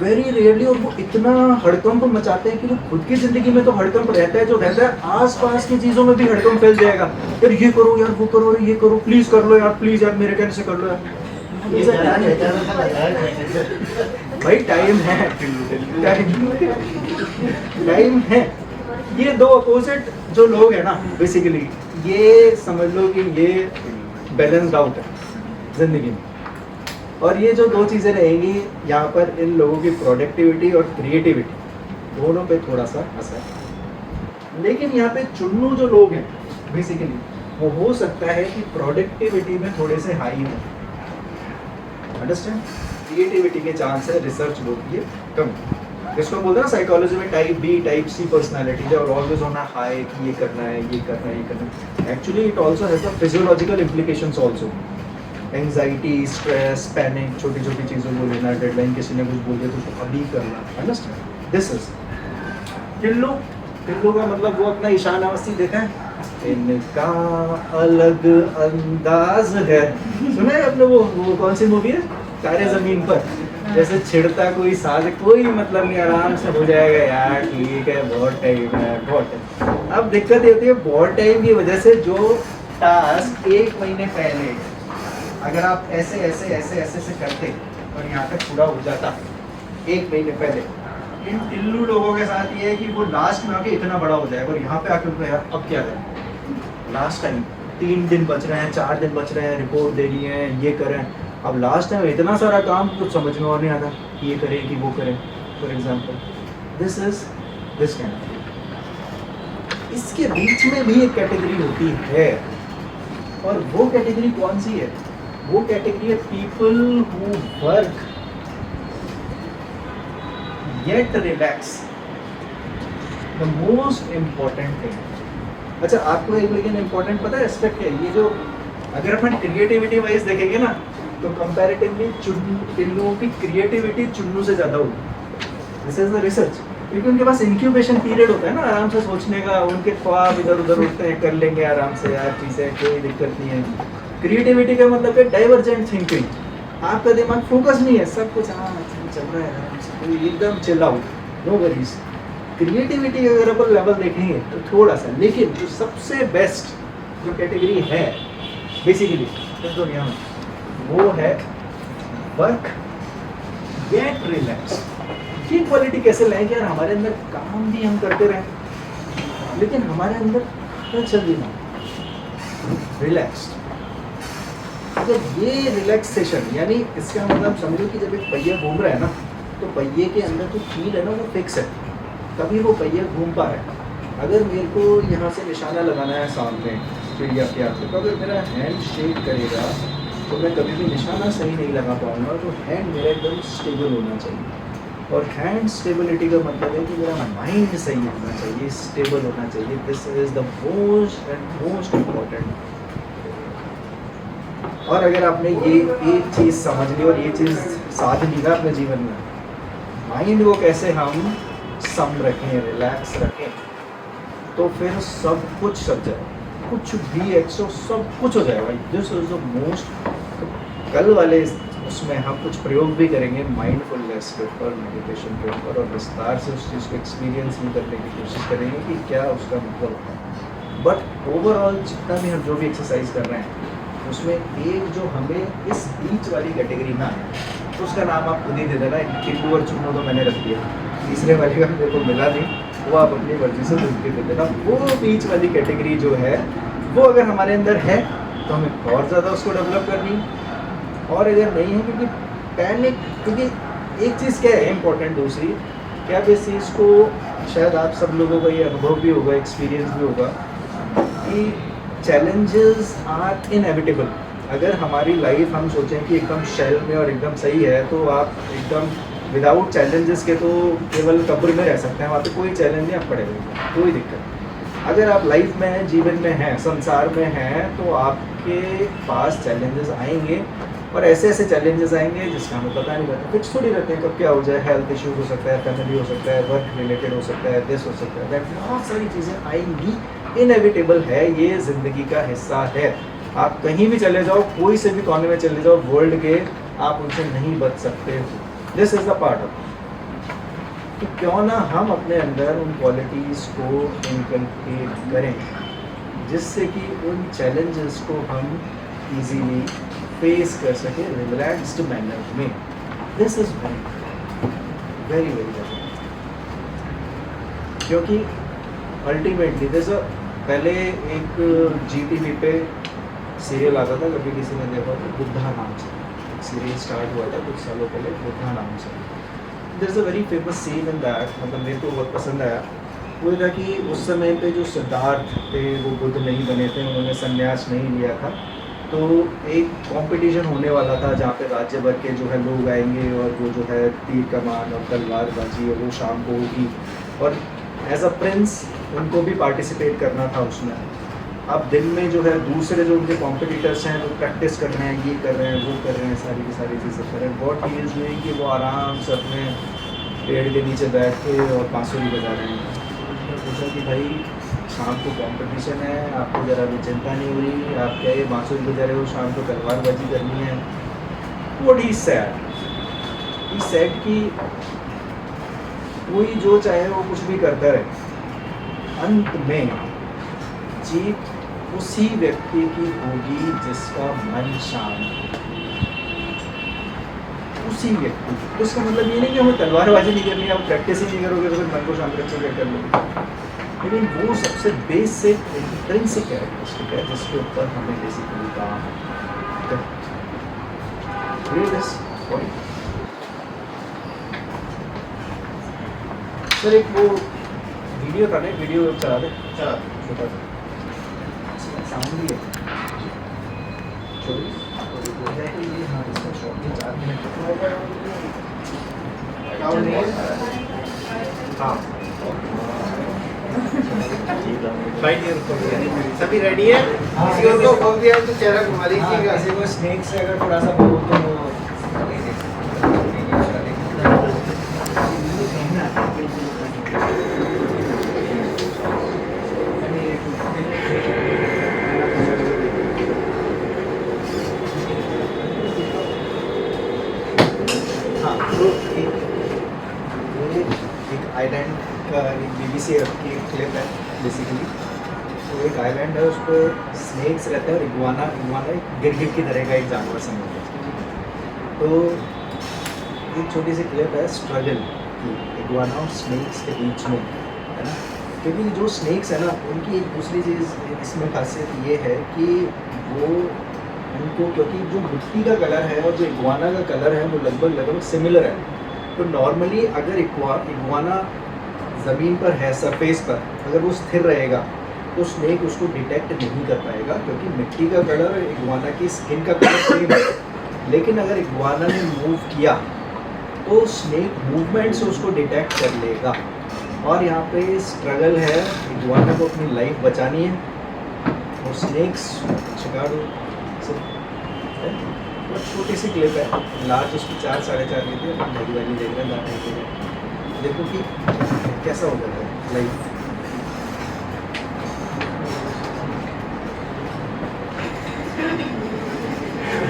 very rarely. और वो इतना हड़कंप मचाते हैं कि वो खुद की ज़िंदगी में तो हड़कंप रहता है, जो रहता है आस-पास की चीज़ों में भी हड़कंप फैल जाएगा। यार ये करो, यार वो करो, ये करो, प्लीज़ कर लो यार, प्लीज़ यार मेरे कहने से कर लो यार। भाई टाइम है, टाइम है। ये दो अपोजिट जो लोग हैं ना बेसिकली, ये समझ लो कि ये बैलेंस्ड आउट है ज़िंदगी में। और ये जो दो चीज़ें रहेंगी यहाँ पर, इन लोगों की प्रोडक्टिविटी और क्रिएटिविटी दोनों पे थोड़ा सा असर है। लेकिन यहाँ पे चुन्नू जो लोग हैं बेसिकली, वो हो सकता है कि प्रोडक्टिविटी में थोड़े से हाई हो, अंडरस्टैंड? क्रिएटिविटी के चांस है रिसर्च लोग ये कम। इसको बोलते हैं ना साइकोलॉजी में type B, type C personality, जो ऑलवेज ऑन अ हाई कि ये करना है, ये करना है, ये करना है। Actually it also has the physiological implications also. Anxiety, stress, panic, छोटी छोटी चीज़ों को लेना, डेडलाइन किसी ने कुछ बोल दिया तो उसको अभी करना, understand? This is Tillu. Tillu का मतलब वो अपना ईशान अवस्थी देखा है, इनका अलग अंदाज है। सुना है आपने वो कौन सी मूवी है, तारे ज़मीन पर? जैसे छिड़ता कोई साज, कोई मतलब नहीं, आराम से हो जाएगा यार, ठीक है, बहुत टाइम है, बहुत टाइम। अब दिक्कत ये होती है बहुत टाइम की वजह से, जो टास्क 1 महीने पहले अगर आप ऐसे ऐसे ऐसे ऐसे से करते और यहाँ तक पूरा हो जाता 1 महीने पहले, इन टिल्लू लोगों के साथ ये है कि वो लास्ट में आके इतना बड़ा हो जाएगा और यहाँ पे आके उनको यार अब क्या करें, लास्ट टाइम 3 दिन बच रहे हैं, 4 दिन बच रहे हैं, रिपोर्ट देनी है, ये करें। अब लास्ट टाइम इतना सारा काम कुछ समझ में और नहीं आता कि ये करें कि वो करें। For example this is this category. इसके बीच में भी एक कैटेगरी होती है, और वो कैटेगरी कौन सी है? वो कैटेगरी है people who work yet relax, the most important thing. अच्छा, आपको एक लेकिन इम्पोर्टेंट पता है एस्पेक्ट है ये, जो अगर अपन क्रिएटिविटी वाइज देखेंगे ना तो कंपैरेटिवली टिल्लुओं की क्रिएटिविटी चुन्नू से ज़्यादा होगी। दिस इज द रिसर्च, क्योंकि उनके पास इंक्यूबेशन पीरियड होता है ना, आराम से सोचने का, उनके ख्वाब इधर उधर उठते हैं, कर लेंगे आराम से यार चीज़ें, कोई दिक्कत नहीं है। क्रिएटिविटी का मतलब है डाइवर्जेंट थिंकिंग, आपका दिमाग फोकस नहीं है, सब कुछ हाँ चल रहा है आराम से, कोई एकदम chill out, no worries. Creativity अगर अपन लेवल देखेंगे तो थोड़ा सा, लेकिन जो सबसे बेस्ट जो कैटेगरी है बेसिकली इस दुनिया में, वो है वर्क गेट रिलैक्स। ये क्वालिटी कैसे लाएंगे यार? हमारे अंदर काम भी हम करते रहें, लेकिन हमारे अंदर चल रही ना, रिलैक्स्ड। अगर ये रिलैक्सेशन, यानी इसका मतलब समझो कि जब एक पहिया घूम रहा है ना, तो पहिए के अंदर जो कील है ना वो फिक्स है, तभी वो पहिया घूम पा रहा है। अगर मेरे को यहाँ से निशाना लगाना है सामने चिड़िया के हाथ में, तो अगर मेरा हैंड शेक करेगा तो मैं कभी भी निशाना सही नहीं लगा पाऊँगा। तो हैंड मेरा एकदम स्टेबल होना चाहिए, और हैंड स्टेबिलिटी का मतलब है कि मेरा माइंड सही होना चाहिए, स्टेबल होना चाहिए। This is the most important. और अगर आपने ये एक चीज़ समझ ली और ये चीज़ साध ली ना अपने जीवन में, माइंड को कैसे हम सम रखें, रिलैक्स रखें, तो फिर सब कुछ सज जाए, कुछ भी एक्स्ट्रा सब कुछ हो जाएगा। This is the most. कल वाले उसमें हम कुछ प्रयोग भी करेंगे माइंडफुलनेस के ऊपर, मेडिटेशन के ऊपर, और विस्तार से उस चीज़ को एक्सपीरियंस भी करने की कोशिश करेंगे कि क्या उसका मतलब होता है। बट ओवरऑल जितना भी हम जो भी एक्सरसाइज कर रहे हैं, उसमें एक जो हमें इस बीच वाली कैटेगरी में आया, तो उसका नाम आप खुद ही दे देना। किट्टू और चुन्नू तो मैंने रख दिया, तीसरे वाले का मेरे को मिला नहीं, वो आप अपनी मर्जी से खुद के दे देना। वो बीच वाली कैटेगरी जो है, वो अगर हमारे अंदर है तो हमें और ज़्यादा उसको डेवलप करनी, और अगर नहीं है, क्योंकि पैनिक, क्योंकि एक चीज़ क्या है इम्पोर्टेंट, दूसरी क्या, इस चीज़ को शायद आप सब लोगों का ये अनुभव भी होगा, एक्सपीरियंस भी होगा कि चैलेंजेस आर इनएविटेबल। अगर हमारी लाइफ हम सोचें कि एकदम शेल में और एकदम सही है, तो आप एकदम विदाउट चैलेंजेस के तो केवल कब्र में रह सकते हैं, वहाँ पे कोई चैलेंज नहीं आप पड़ेगा, कोई दिक्कत। अगर आप लाइफ में हैं, जीवन में हैं, संसार में हैं, तो आपके पास चैलेंजेस आएंगे, और ऐसे ऐसे चैलेंजेस आएंगे जिसका हमें पता नहीं रहता, फिक्स थोड़ी रहते हैं कब क्या हो जाए। हेल्थ इश्यूज हो सकता है, फैमिली हो सकता है, वर्क रिलेटेड हो सकता है, दिस हो सकता है, दैट, बहुत सारी चीज़ें आएंगी, इनएविटेबल है, ये ज़िंदगी का हिस्सा है। आप कहीं भी चले जाओ, कोई से भी कोने में चले जाओ वर्ल्ड के, आप उनसे नहीं बच सकते हो। This is the part of. तो क्यों ना हम अपने अंदर उन क्वालिटीज़ को इनकलकेट करें, जिससे कि उन चैलेंजेस को हम इजीली फेस कर सके रिलैक्स्ड मैनर में। This is very very very very, क्योंकि अल्टीमेटली दिस, पहले एक GTV पे सीरियल आता था, कभी किसी ने देखा तो, बुद्धा नाम से सीरीज स्टार्ट हुआ था कुछ सालों पहले, बुद्धा नाम से। There is a very famous scene in that, मतलब मेरे को बहुत पसंद आया। वो था कि उस समय पे जो सिद्धार्थ थे वो बुद्ध नहीं बने थे, उन्होंने संन्यास नहीं लिया था, तो एक कंपटीशन होने वाला था जहाँ पे राज्य भर के जो है लोग आएंगे, और वो जो है तीर कमान और तलवारबाजी, और वो शाम को होगी, और एज अ प्रिंस उनको भी पार्टिसिपेट करना था उसमें। अब दिन में जो है दूसरे जो उनके कॉम्पिटिटर्स हैं वो प्रैक्टिस कर रहे हैं, ये कर रहे हैं, वो कर रहे हैं, सारी की सारी चीज़ें कर रहे हैं। बहुत चीज़ हुई कि वो आराम से अपने पेड़ के नीचे बैठ के और बांसुरी बजा रहे हैं। उसने पूछा कि भाई शाम को कंपटीशन है, आपको ज़रा भी चिंता नहीं हो रही, आप क्या ये बांसुरी बजा रहे हो, शाम को तलवारबाजी करनी है। व्हाट ही सेड कि कोई जो चाहे वो कुछ भी करता रहे, अंत में जीत उसी व्यक्ति की होगी जिसका मन शांत, उसी व्यक्ति। तो इसका मतलब ये नहीं कि हमें तलवारबाजी नहीं करनी है, आप प्रैक्टिस ही नहीं करोगे तो फिर मन को शांत रखोगे, क्या कर लोगे। लेकिन वो सबसे बेसिक इंट्रिंसिक कैरेक्टरिस्टिक है जिसके ऊपर हमें बेसिकली काम करना। सर एक वो वीडियो था ना, वीडियो चला दे, छोटा सा साउंड भी है, 24 हाँ, इसका शॉर्ट 4 मिनट हाँ। सभी रेडी है? किसी को खोल दिया है तो चेहरा घुमा लीजिएगा। किसी को स्नेक से अगर थोड़ा सा बोलो तो आइलैंड का एक BBC की एक क्लिप है बेसिकली। तो एक आइलैंड है, उस पर स्नेक्स रहते हैं और इग्वाना एक गिरगिट की तरह का एक जानवर समझते हैं। तो एक छोटी सी क्लिप है स्ट्रगल की इग्वाना और स्नेक्स के बीच में, है ना। क्योंकि जो स्नेक्स है ना, उनकी एक दूसरी चीज़ इसमें खासियत ये है कि वो उनको, क्योंकि जो मिट्टी का कलर है और जो इग्वाना का कलर है वो लगभग लगभग सिमिलर है, तो नॉर्मली अगर इग्वाना ज़मीन पर है, सरफेस पर, अगर वो स्थिर रहेगा तो स्नेक उसको डिटेक्ट नहीं कर पाएगा, क्योंकि मिट्टी का कलर और इग्वाना की स्किन का कलर सेम है। लेकिन अगर इग्वाना ने मूव किया तो स्नेक मूवमेंट से उसको डिटेक्ट कर लेगा। और यहाँ पे स्ट्रगल है, इग्वाना को अपनी लाइफ बचानी है और स्नेक्स शिकार बहुत छोटी सी क्लिप है, लास्ट उसकी 4-4.5 की थी। मैगी वैली देख रहे हैं, देखो कि कैसा हो जाता है लाइफ।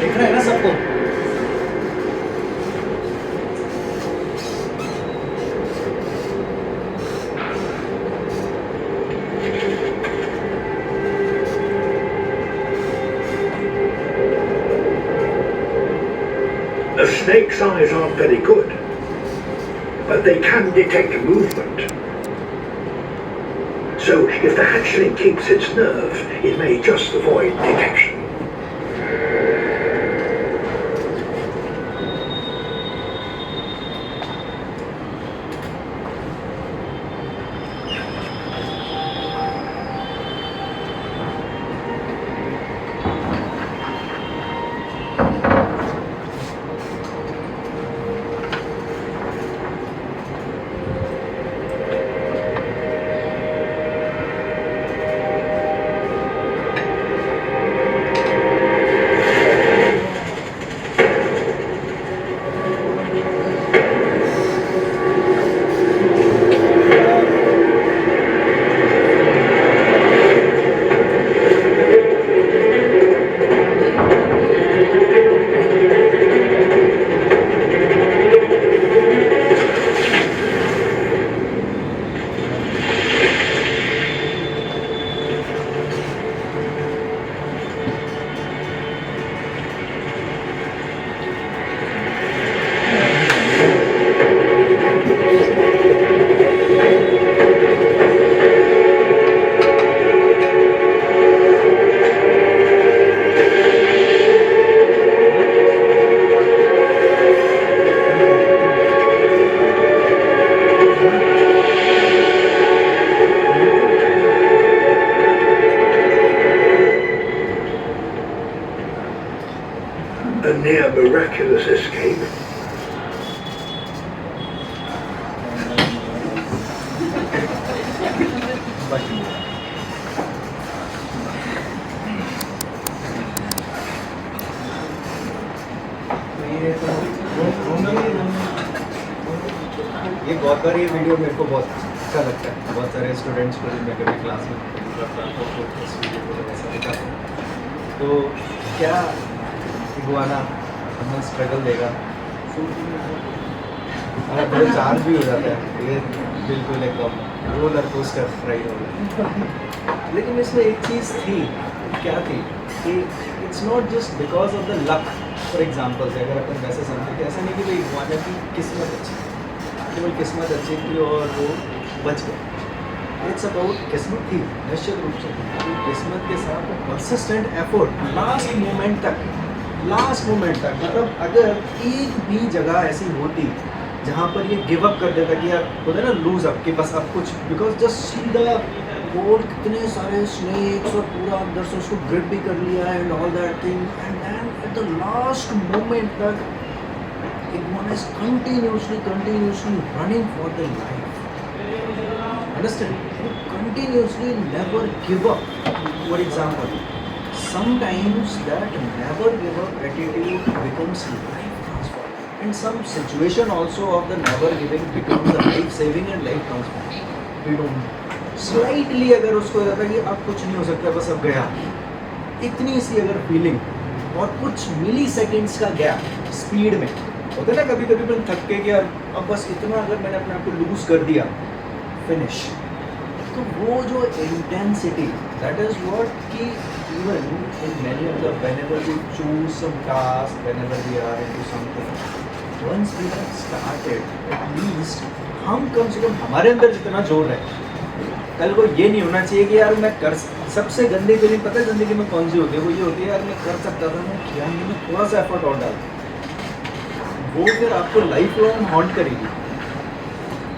देख रहा है ना सबको? A snake's eyes aren't very good, but they can detect movement. So if the hatchling keeps its nerve, it may just avoid detection. A near miraculous escape. ये बहुत बार ये वीडियो मेरे को बहुत अच्छा लगता है। बहुत सारे स्टूडेंट्स को मैं कभी क्लास में इस वीडियो को ऐसा दिखाता हूँ। तो क्या इग्वाना हमें स्ट्रगल देगा, और थोड़ा चार्ज भी हो जाता है, ये बिल्कुल एकदम रोलर कोस्टर राइड होगा। लेकिन इसमें एक चीज़ थी, क्या थी कि it's not just because of the luck. For example से अगर अपन वैसे समझते, ऐसा नहीं कि भाई इग्वाना की किस्मत अच्छी, केवल किस्मत अच्छी थी और वो बच गए। इट्स अबाउट किस्मत थी निश्चित रूप से, तो किस्मत के साथ कंसिस्टेंट एफर्ट लास्ट मोमेंट तक, मतलब अगर एक भी जगह ऐसी होती जहाँ पर ये गिव अप कर देता कि यार होता है ना लूज अप, कि बस अब कुछ, because just see the board, कितने सारे स्नेक्स और पूरा अंदर से उसको ग्रिप भी कर लिया and all that thing, and then at the last moment तक iguana is continuously running for their life. Understand? Continuously never give up. For example, sometimes that never give up attitude becomes life transforming, and some situation also of the never giving becomes the life saving and life transforming. We don't slightly अगर उसको लगता है कि अब कुछ नहीं हो सकता, बस अब गया, इतनी सी अगर फीलिंग और कुछ मिली सेकेंड्स का गैप स्पीड में होता है ना, कभी कभी मैं थक के गया, अब बस इतना अगर मैंने अपने आप को लूज कर दिया, फिनिश। तो वो जो इंटेंसिटी, दैट इज व्हाट कि even in many of the whenever we choose some task, whenever we are into something, once we have started, at least हम कम से कम हमारे अंदर जितना जोर है कल को ये नहीं होना चाहिए कि यार मैं कर सबसे गंदी फीलिंग पता है ज़िंदगी में कौन सी होती है? वो ये होती है यार मैं कर सकता था, मैं किया नहीं, मैं थोड़ा सा एफर्ट और डाल, वो फिर आपको लाइफ लॉन्ग हॉन्ट करेगी।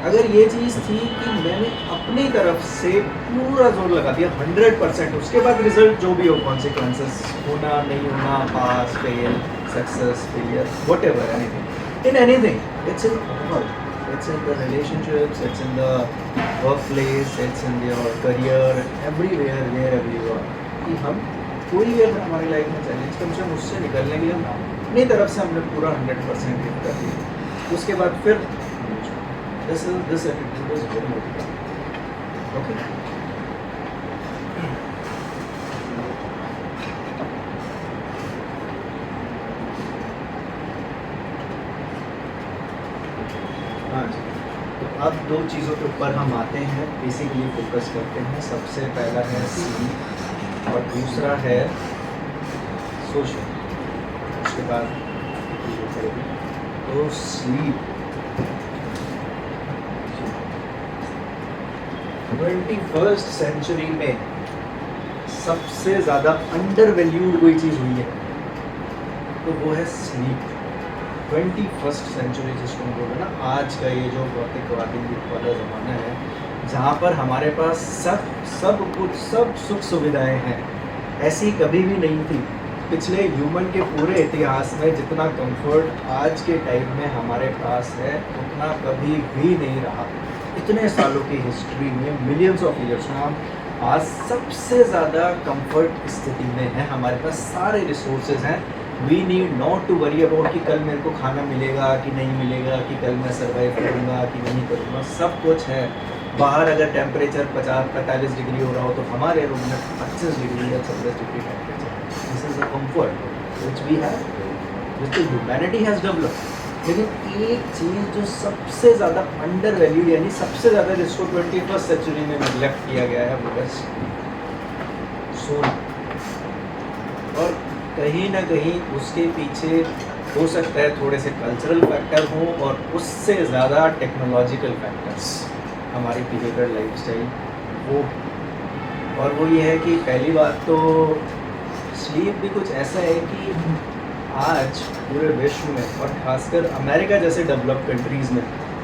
अगर ये चीज़ थी कि मैंने अपनी तरफ से पूरा जोर लगा दिया 100%, उसके बाद रिजल्ट जो भी हो, कॉन्सिक्वेंसेस होना नहीं होना, pass fail success failure whatever anything in anything, it's in all, it's in the relationships, it's in the work place, it's in your career, everywhere where every you are, कि हम कोई भी अगर हमारी लाइफ में चैलेंज कम से कम उससे निकलने के लिए अपनी तरफ से हमने पूरा 100% गिव कर दिया। उसके बाद फिर this attitude is very important. Okay? हाँ जी, तो अब दो चीज़ों के ऊपर हम आते हैं, बेसिकली फोकस करते हैं। सबसे पहला है स्लीप और दूसरा है सोशल। उसके बाद तो स्लीप 21st सेंचुरी में सबसे ज़्यादा अंडर वैल्यूड कोई चीज़ हुई है तो वो है स्लीप। 21st सेंचुरी जिसको हम बोल रहे हैं ना, आज का ये जो भौतिकवादी वाला ज़माना है, जहाँ पर हमारे पास सब कुछ, सब सुख सुविधाएं हैं, ऐसी कभी भी नहीं थी। पिछले ह्यूमन के पूरे इतिहास में जितना कंफर्ट आज के टाइम में हमारे पास है उतना कभी भी नहीं रहा। इतने सालों की हिस्ट्री में, मिलियंस ऑफ ईयर्स में हम आज सबसे ज़्यादा कंफर्ट स्थिति में है। हमारे पास सारे रिसोर्सेज हैं। We need not to worry about कि कल मेरे को खाना मिलेगा कि नहीं मिलेगा, कि कल मैं सर्वाइव करूँगा कि नहीं करूँगा, सब कुछ है। बाहर अगर टेम्परेचर 50-45 डिग्री हो रहा हो तो हमारे रूम में 25 डिग्री या 26 degree temperature. This is the comfort which we have, which the humanity has developed. लेकिन एक चीज़ जो सबसे ज़्यादा अंडर वैल्यूड, यानी सबसे ज़्यादा जिसको 21st सेंचुरी में नेगलेक्ट किया गया है, वो है सोना। और कहीं ना कहीं उसके पीछे हो सकता है थोड़े से कल्चरल फैक्टर हों और उससे ज़्यादा टेक्नोलॉजिकल फैक्टर्स, हमारी बिहेवियर, लाइफस्टाइल, वो। और वो ये है कि पहली बात तो स्लीप भी कुछ ऐसा है कि आज पूरे विश्व में और खासकर अमेरिका जैसे डेवलप्ड कंट्रीज़ में,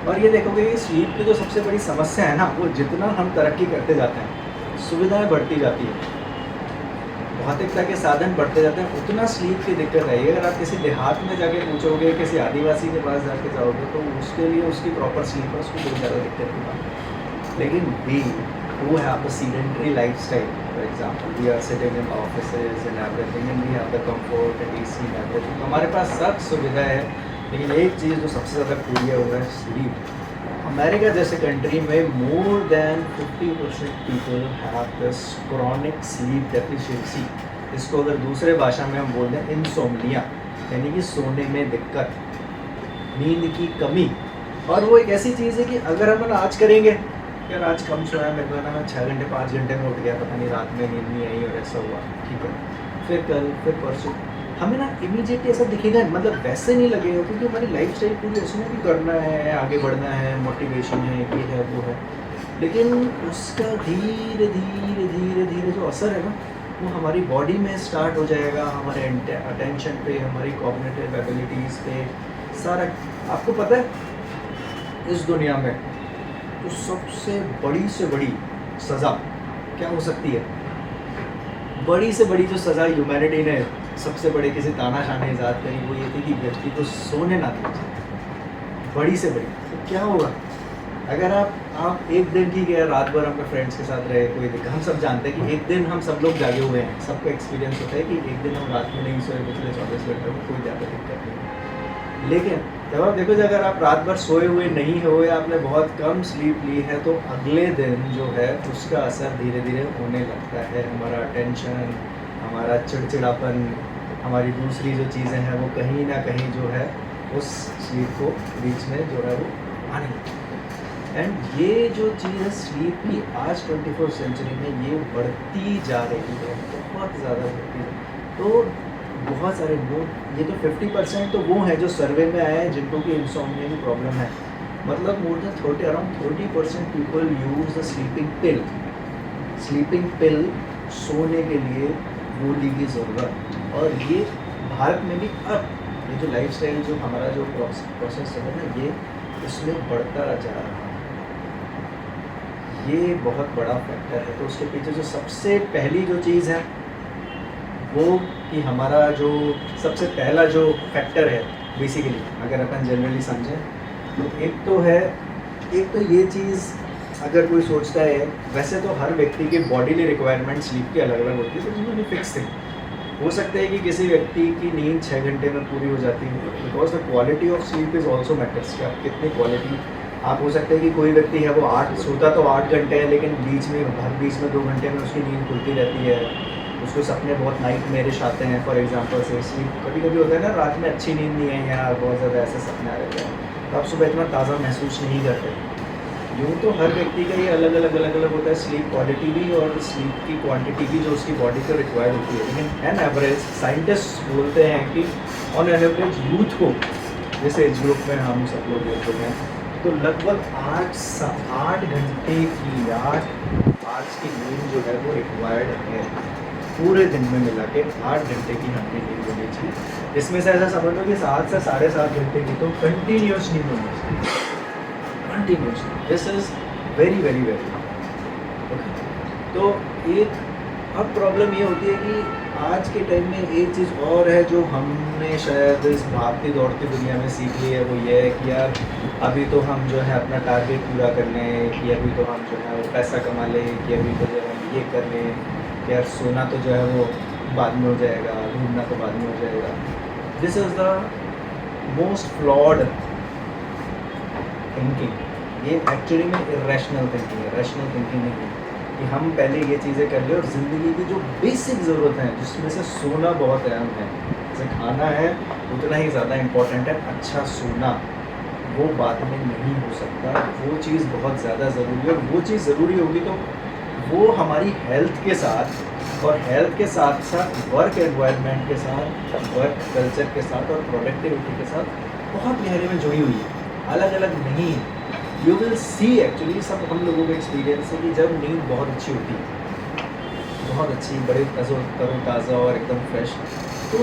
और ये देखोगे कि स्लीप की जो सबसे बड़ी समस्या है ना, वो जितना हम तरक्की करते जाते हैं, सुविधाएं बढ़ती जाती है, भौतिकता के साधन बढ़ते जाते हैं, उतना स्लीप की दिक्कत है। अगर आप किसी देहात में जाके पूछोगे, किसी आदिवासी के पास जाके जाओगे, तो उसके लिए उसकी प्रॉपर स्लीप है, उसको बहुत ज़्यादा दिक्कत नहीं है। लेकिन we who have a sedentary lifestyle, for example, we are sitting in offices and everything, and we have the comfort and AC and everything. हमारे पास सब सुविधा है, लेकिन एक चीज़ जो सबसे ज़्यादा पूरी है वो है स्लीप। अमेरिका जैसे कंट्री में more than 50% people have this chronic sleep deficiency, इसको अगर दूसरे भाषा में हम बोल दें इंसोम्निया, यानी कि सोने में दिक्कत, नींद की कमी। और वो एक ऐसी चीज़ है कि अगर अपन आज करेंगे, यार आज कम सोया, मेरे को ना 6 घंटे 5 घंटे में उठ गया, पता नहीं रात में नींद नहीं आई और ऐसा हुआ, ठीक है, फिर कल, फिर परसों, हमें ना इमीडिएटली ऐसा दिखेगा, मतलब वैसे नहीं लगेगा, क्योंकि हमारी लाइफ स्टाइल पूरी उसमें भी करना है, आगे बढ़ना है, मोटिवेशन है, ये है वो है। लेकिन उसका धीरे धीरे धीरे धीरे जो असर है ना, वो हमारी बॉडी में स्टार्ट हो जाएगा, हमारे अटेंशन पे, हमारी कॉग्निटिव एबिलिटीज़ पे, सारा। आपको पता है इस दुनिया में तो सबसे बड़ी से बड़ी सज़ा क्या हो सकती है? बड़ी से बड़ी जो सज़ा ह्यूमैनिटी ने सबसे बड़े किसी तानाशाह ने ईजाद करी, वो ये थी कि व्यक्ति को सोने ना दिया जाए। बड़ी से बड़ी। तो क्या होगा अगर आप एक दिन, ठीक है, रात भर अपने फ्रेंड्स के साथ रहे, कोई दिक्कत, हम सब जानते हैं कि एक दिन हम सब लोग जागे हुए हैं, सबका एक्सपीरियंस होता है कि एक दिन हम रात में नहीं सोए पिछले 24 घंटे में, कोई ज़्यादा दिक्कत नहीं। लेकिन जब आप देखो, अगर आप रात भर सोए हुए नहीं हो या आपने बहुत कम स्लीप ली है, तो अगले दिन जो है उसका असर धीरे धीरे होने लगता है। हमारा अटेंशन, हमारा चिड़चिड़ापन, हमारी दूसरी जो चीज़ें हैं वो कहीं ना कहीं जो है उस स्लीप को बीच में जो है वो आने लगती है। एंड ये जो चीज़ है स्लीप की, आज 21st सेंचुरी में ये बढ़ती जा रही है, बहुत ज़्यादा बढ़ती है। तो बहुत सारे लोग, ये तो 50% तो वो हैं जो सर्वे में आए हैं जिनको कि इंसोम्निया की प्रॉब्लम है। मतलब more than 30, around 30% people use the sleeping pill. Sleeping pill सोने के लिए गोली की ज़रूरत। और ये भारत में भी अब ये जो लाइफस्टाइल जो हमारा जो प्रोसेस है ना, ये इसमें बढ़ता जा रहा है। ये बहुत बड़ा फैक्टर है। तो उसके पीछे जो सबसे पहली जो चीज़ है वो कि हमारा जो सबसे पहला जो फैक्टर है बेसिकली, अगर अपन जनरली समझें तो एक तो ये चीज़, अगर कोई सोचता है, वैसे तो हर व्यक्ति के बॉडीली रिक्वायरमेंट स्लीप की अलग अलग होती है, तो उसमें फिक्स है। हो सकता है कि किसी व्यक्ति की नींद 6 घंटे में पूरी हो जाती है, because the quality of sleep is also matters कि आप कितनी क्वालिटी। आप हो सकता है कि कोई व्यक्ति है वो 8 सोता तो 8 घंटे है, लेकिन बीच में 2 घंटे में उसकी नींद खुलती रहती है, उसको सपने बहुत नाइट मेरिश आते हैं। फॉर एग्जांपल से स्लीप कभी कभी होता है ना, रात में अच्छी नींद नहीं आई यार, बहुत ज़्यादा ऐसे सपने आ रहे हैं, तो आप सुबह इतना ताज़ा महसूस नहीं करते। यूँ तो हर व्यक्ति का ये अलग अलग होता है, स्लीप क्वालिटी भी और स्लीप की क्वांटिटी भी जो उसकी बॉडी को रिक्वायर्ड होती है। लेकिन एन एवरेज साइंटिस्ट बोलते हैं कि ऑन एन एवरेज यूथ को, जैसे एज ग्रुप में हम सब लोग यूथ हैं, तो लगभग 8 घंटे की 8 आवर्स की नींद जो है वो रिक्वायर्ड है पूरे दिन में मिला के। 8 घंटे की हमारी नींद होनी चाहिए, इसमें से ऐसा समझ लो कि 7 से 7.5 घंटे की तो कंटिन्यूस नींद होनी चाहिए, continuous. This is very very very okay. तो एक अब प्रॉब्लम ये होती है कि आज के टाइम में एक चीज़ और है जो हमने शायद इस भागती दौड़ती दुनिया में सीख ली है, वो ये है कि यार अभी तो हम जो है अपना टारगेट पूरा कर लें, कि अभी तो हम जो है वो पैसा कमा लें, कि अभी तो जो है ये कर लें, कि यार सोना तो जो है वो बाद में हो जाएगा, घूमना तो बाद में हो जाएगा। This is the most flawed thinking. ये एक्चुअली में इरेशनल थिंकिंग है, रैशनल थिंकिंग नहीं है कि हम पहले ये चीज़ें कर लें और ज़िंदगी की जो बेसिक ज़रूरत है, जिसमें से सोना बहुत अहम है, जैसे खाना है उतना ही ज़्यादा इम्पॉर्टेंट है, अच्छा सोना वो बाद में नहीं हो सकता, वो चीज़ बहुत ज़्यादा ज़रूरी है। और वो चीज़ ज़रूरी होगी तो वो हमारी हेल्थ के साथ, और हेल्थ के साथ साथ वर्क एनवायरनमेंट के साथ, वर्क कल्चर के साथ और प्रोडक्टिविटी के साथ बहुत गहरे में जुड़ी हुई है, अलग अलग नहीं है। यू विल सी एक्चुअली, सब हम लोगों का एक्सपीरियंस है कि जब नींद बहुत अच्छी होती है, बहुत अच्छी, बड़े तरोताज़ा और एकदम फ्रेश, तो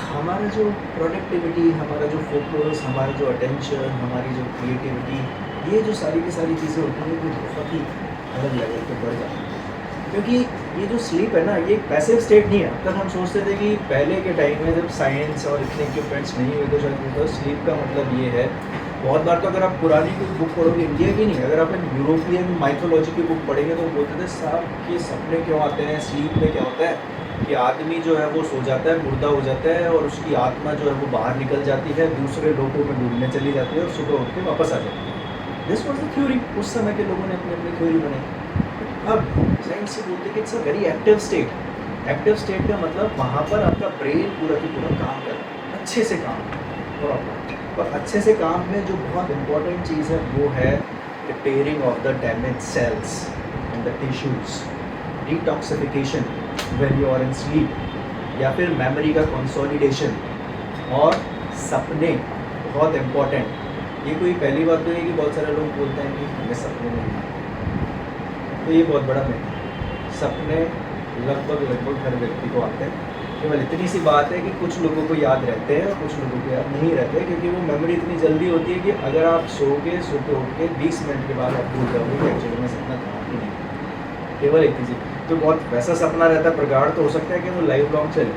हमारा जो प्रोडक्टिविटी, हमारा जो फोकस, हमारा जो अटेंशन, हमारी जो क्रिएटिविटी, ये जो सारी की सारी चीज़ें होती हैं वो बहुत ही अलग लेवल पे बढ़ जाती है। क्योंकि ये जो स्लीप है ना, ये एक पैसिव स्टेट नहीं है। अब तक हम सोचते थे कि पहले के टाइम में जब साइंस और इतने इक्विपमेंट्स नहीं हुए तो शायद तो स्लीप का मतलब ये है। बहुत बार तो अगर आप पुरानी कोई बुक पढ़ोगे, इंडिया की नहीं, अगर आप यूरोपियन माइथोलॉजी की बुक पढ़ेंगे तो बोलते थे साहब कि सपने क्यों आते हैं, स्लीप में क्या होता है कि आदमी जो है वो सो जाता है, मुर्दा हो जाता है और उसकी आत्मा जो है वो बाहर निकल जाती है, दूसरे लोगों में ढूंढने चली जाती है और सुबह उठ के वापस आ जाती है। दिस वॉज द थ्योरी, उस समय के लोगों ने अपनी अपनी थ्योरी बनाई। अब साइंस से बोलते हैं कि it's a very active state. Active state का मतलब वहाँ पर आपका ब्रेन पूरा की पूरा काम कर रहा है, अच्छे से काम। और अच्छे से काम में जो बहुत इंपॉर्टेंट चीज़ है वो है repairing of the damage cells and the tissues, detoxification when you are in sleep, या फिर मेमोरी का कंसोलिडेशन, और सपने बहुत इम्पॉर्टेंट। ये कोई पहली बात तो है कि बहुत सारे लोग बोलते हैं कि हमें सपने नहीं आते, तो ये बहुत बड़ा मिथ। सपने लगभग हर व्यक्ति को आते हैं, केवल इतनी सी बात है कि कुछ लोगों को याद रहते हैं और कुछ लोगों को याद नहीं रहते, क्योंकि वो मेमोरी इतनी जल्दी होती है कि अगर आप सोके उठ के 20 मिनट के बाद आप भूल जाओगे कि एक्चुअली में सपना था कि नहीं। केवल एक चीज़ तो बहुत वैसा सपना रहता है, प्रगाढ़ तो हो सकता है कि वो लाइफ लॉन्ग चले,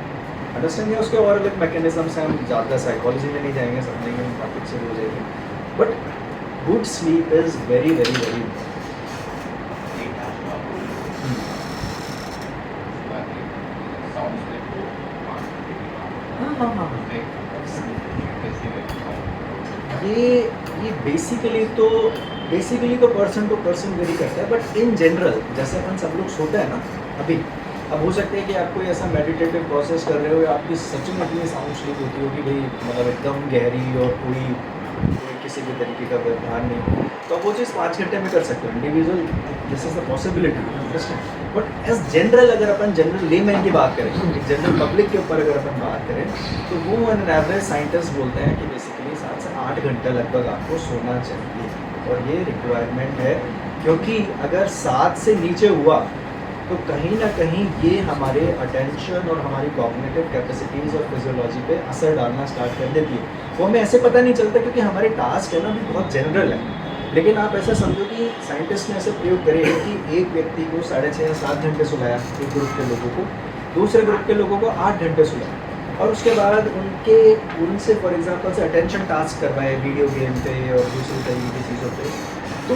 अंडरस्टैंड है। उसके और अलग मैकेनिज्म्स हैं, हम ज़्यादा साइकोलॉजी में नहीं जाएंगे, सपने के टॉपिक से हो जाएंगे। But good sleep is very very very ये बेसिकली तो पर्सन टू पर्सन वेरी करता है, बट इन जनरल जैसे अपन सब लोग सोते हैं ना अभी, अब हो सकता है कि आप कोई ऐसा मेडिटेटिव प्रोसेस कर रहे हो, आपकी सच में इतनी साउंड स्लीप होती होगी भाई, मतलब एकदम गहरी और कोई किसी भी तरीके का व्यवहार नहीं, तो आप वो चीज़ 5 घंटे में कर सकते हो individual, this is the possibility, understand. But as general अगर अपन जनरल लेमैन की बात करें, जनरल पब्लिक के ऊपर अगर अपन बात करें, तो वो एन एवरेज साइंटिस्ट बोलते हैं कि बेसिकली 7 से 8 घंटा लगभग आपको सोना चाहिए, और ये रिक्वायरमेंट है। क्योंकि अगर 7 से नीचे हुआ तो कहीं ना कहीं ये हमारे अटेंशन और हमारी कॉग्निटिव कैपेसिटीज़ और फिजियोलॉजी पे असर डालना स्टार्ट कर देती है। वो हमें ऐसे पता नहीं चलता क्योंकि हमारे टास्क है ना भी बहुत जनरल है। लेकिन आप ऐसा समझो कि साइंटिस्ट ने ऐसे प्रयोग करे हैं कि एक व्यक्ति को 6.5 या 7 घंटे सुलाया, एक ग्रुप के लोगों को, दूसरे ग्रुप के लोगों को 8 घंटे सुलाया, और उसके बाद उनसे फॉर एग्जांपल से अटेंशन टास्क करवाए वीडियो गेम पे और दूसरी तरीके की चीज़ों पे। तो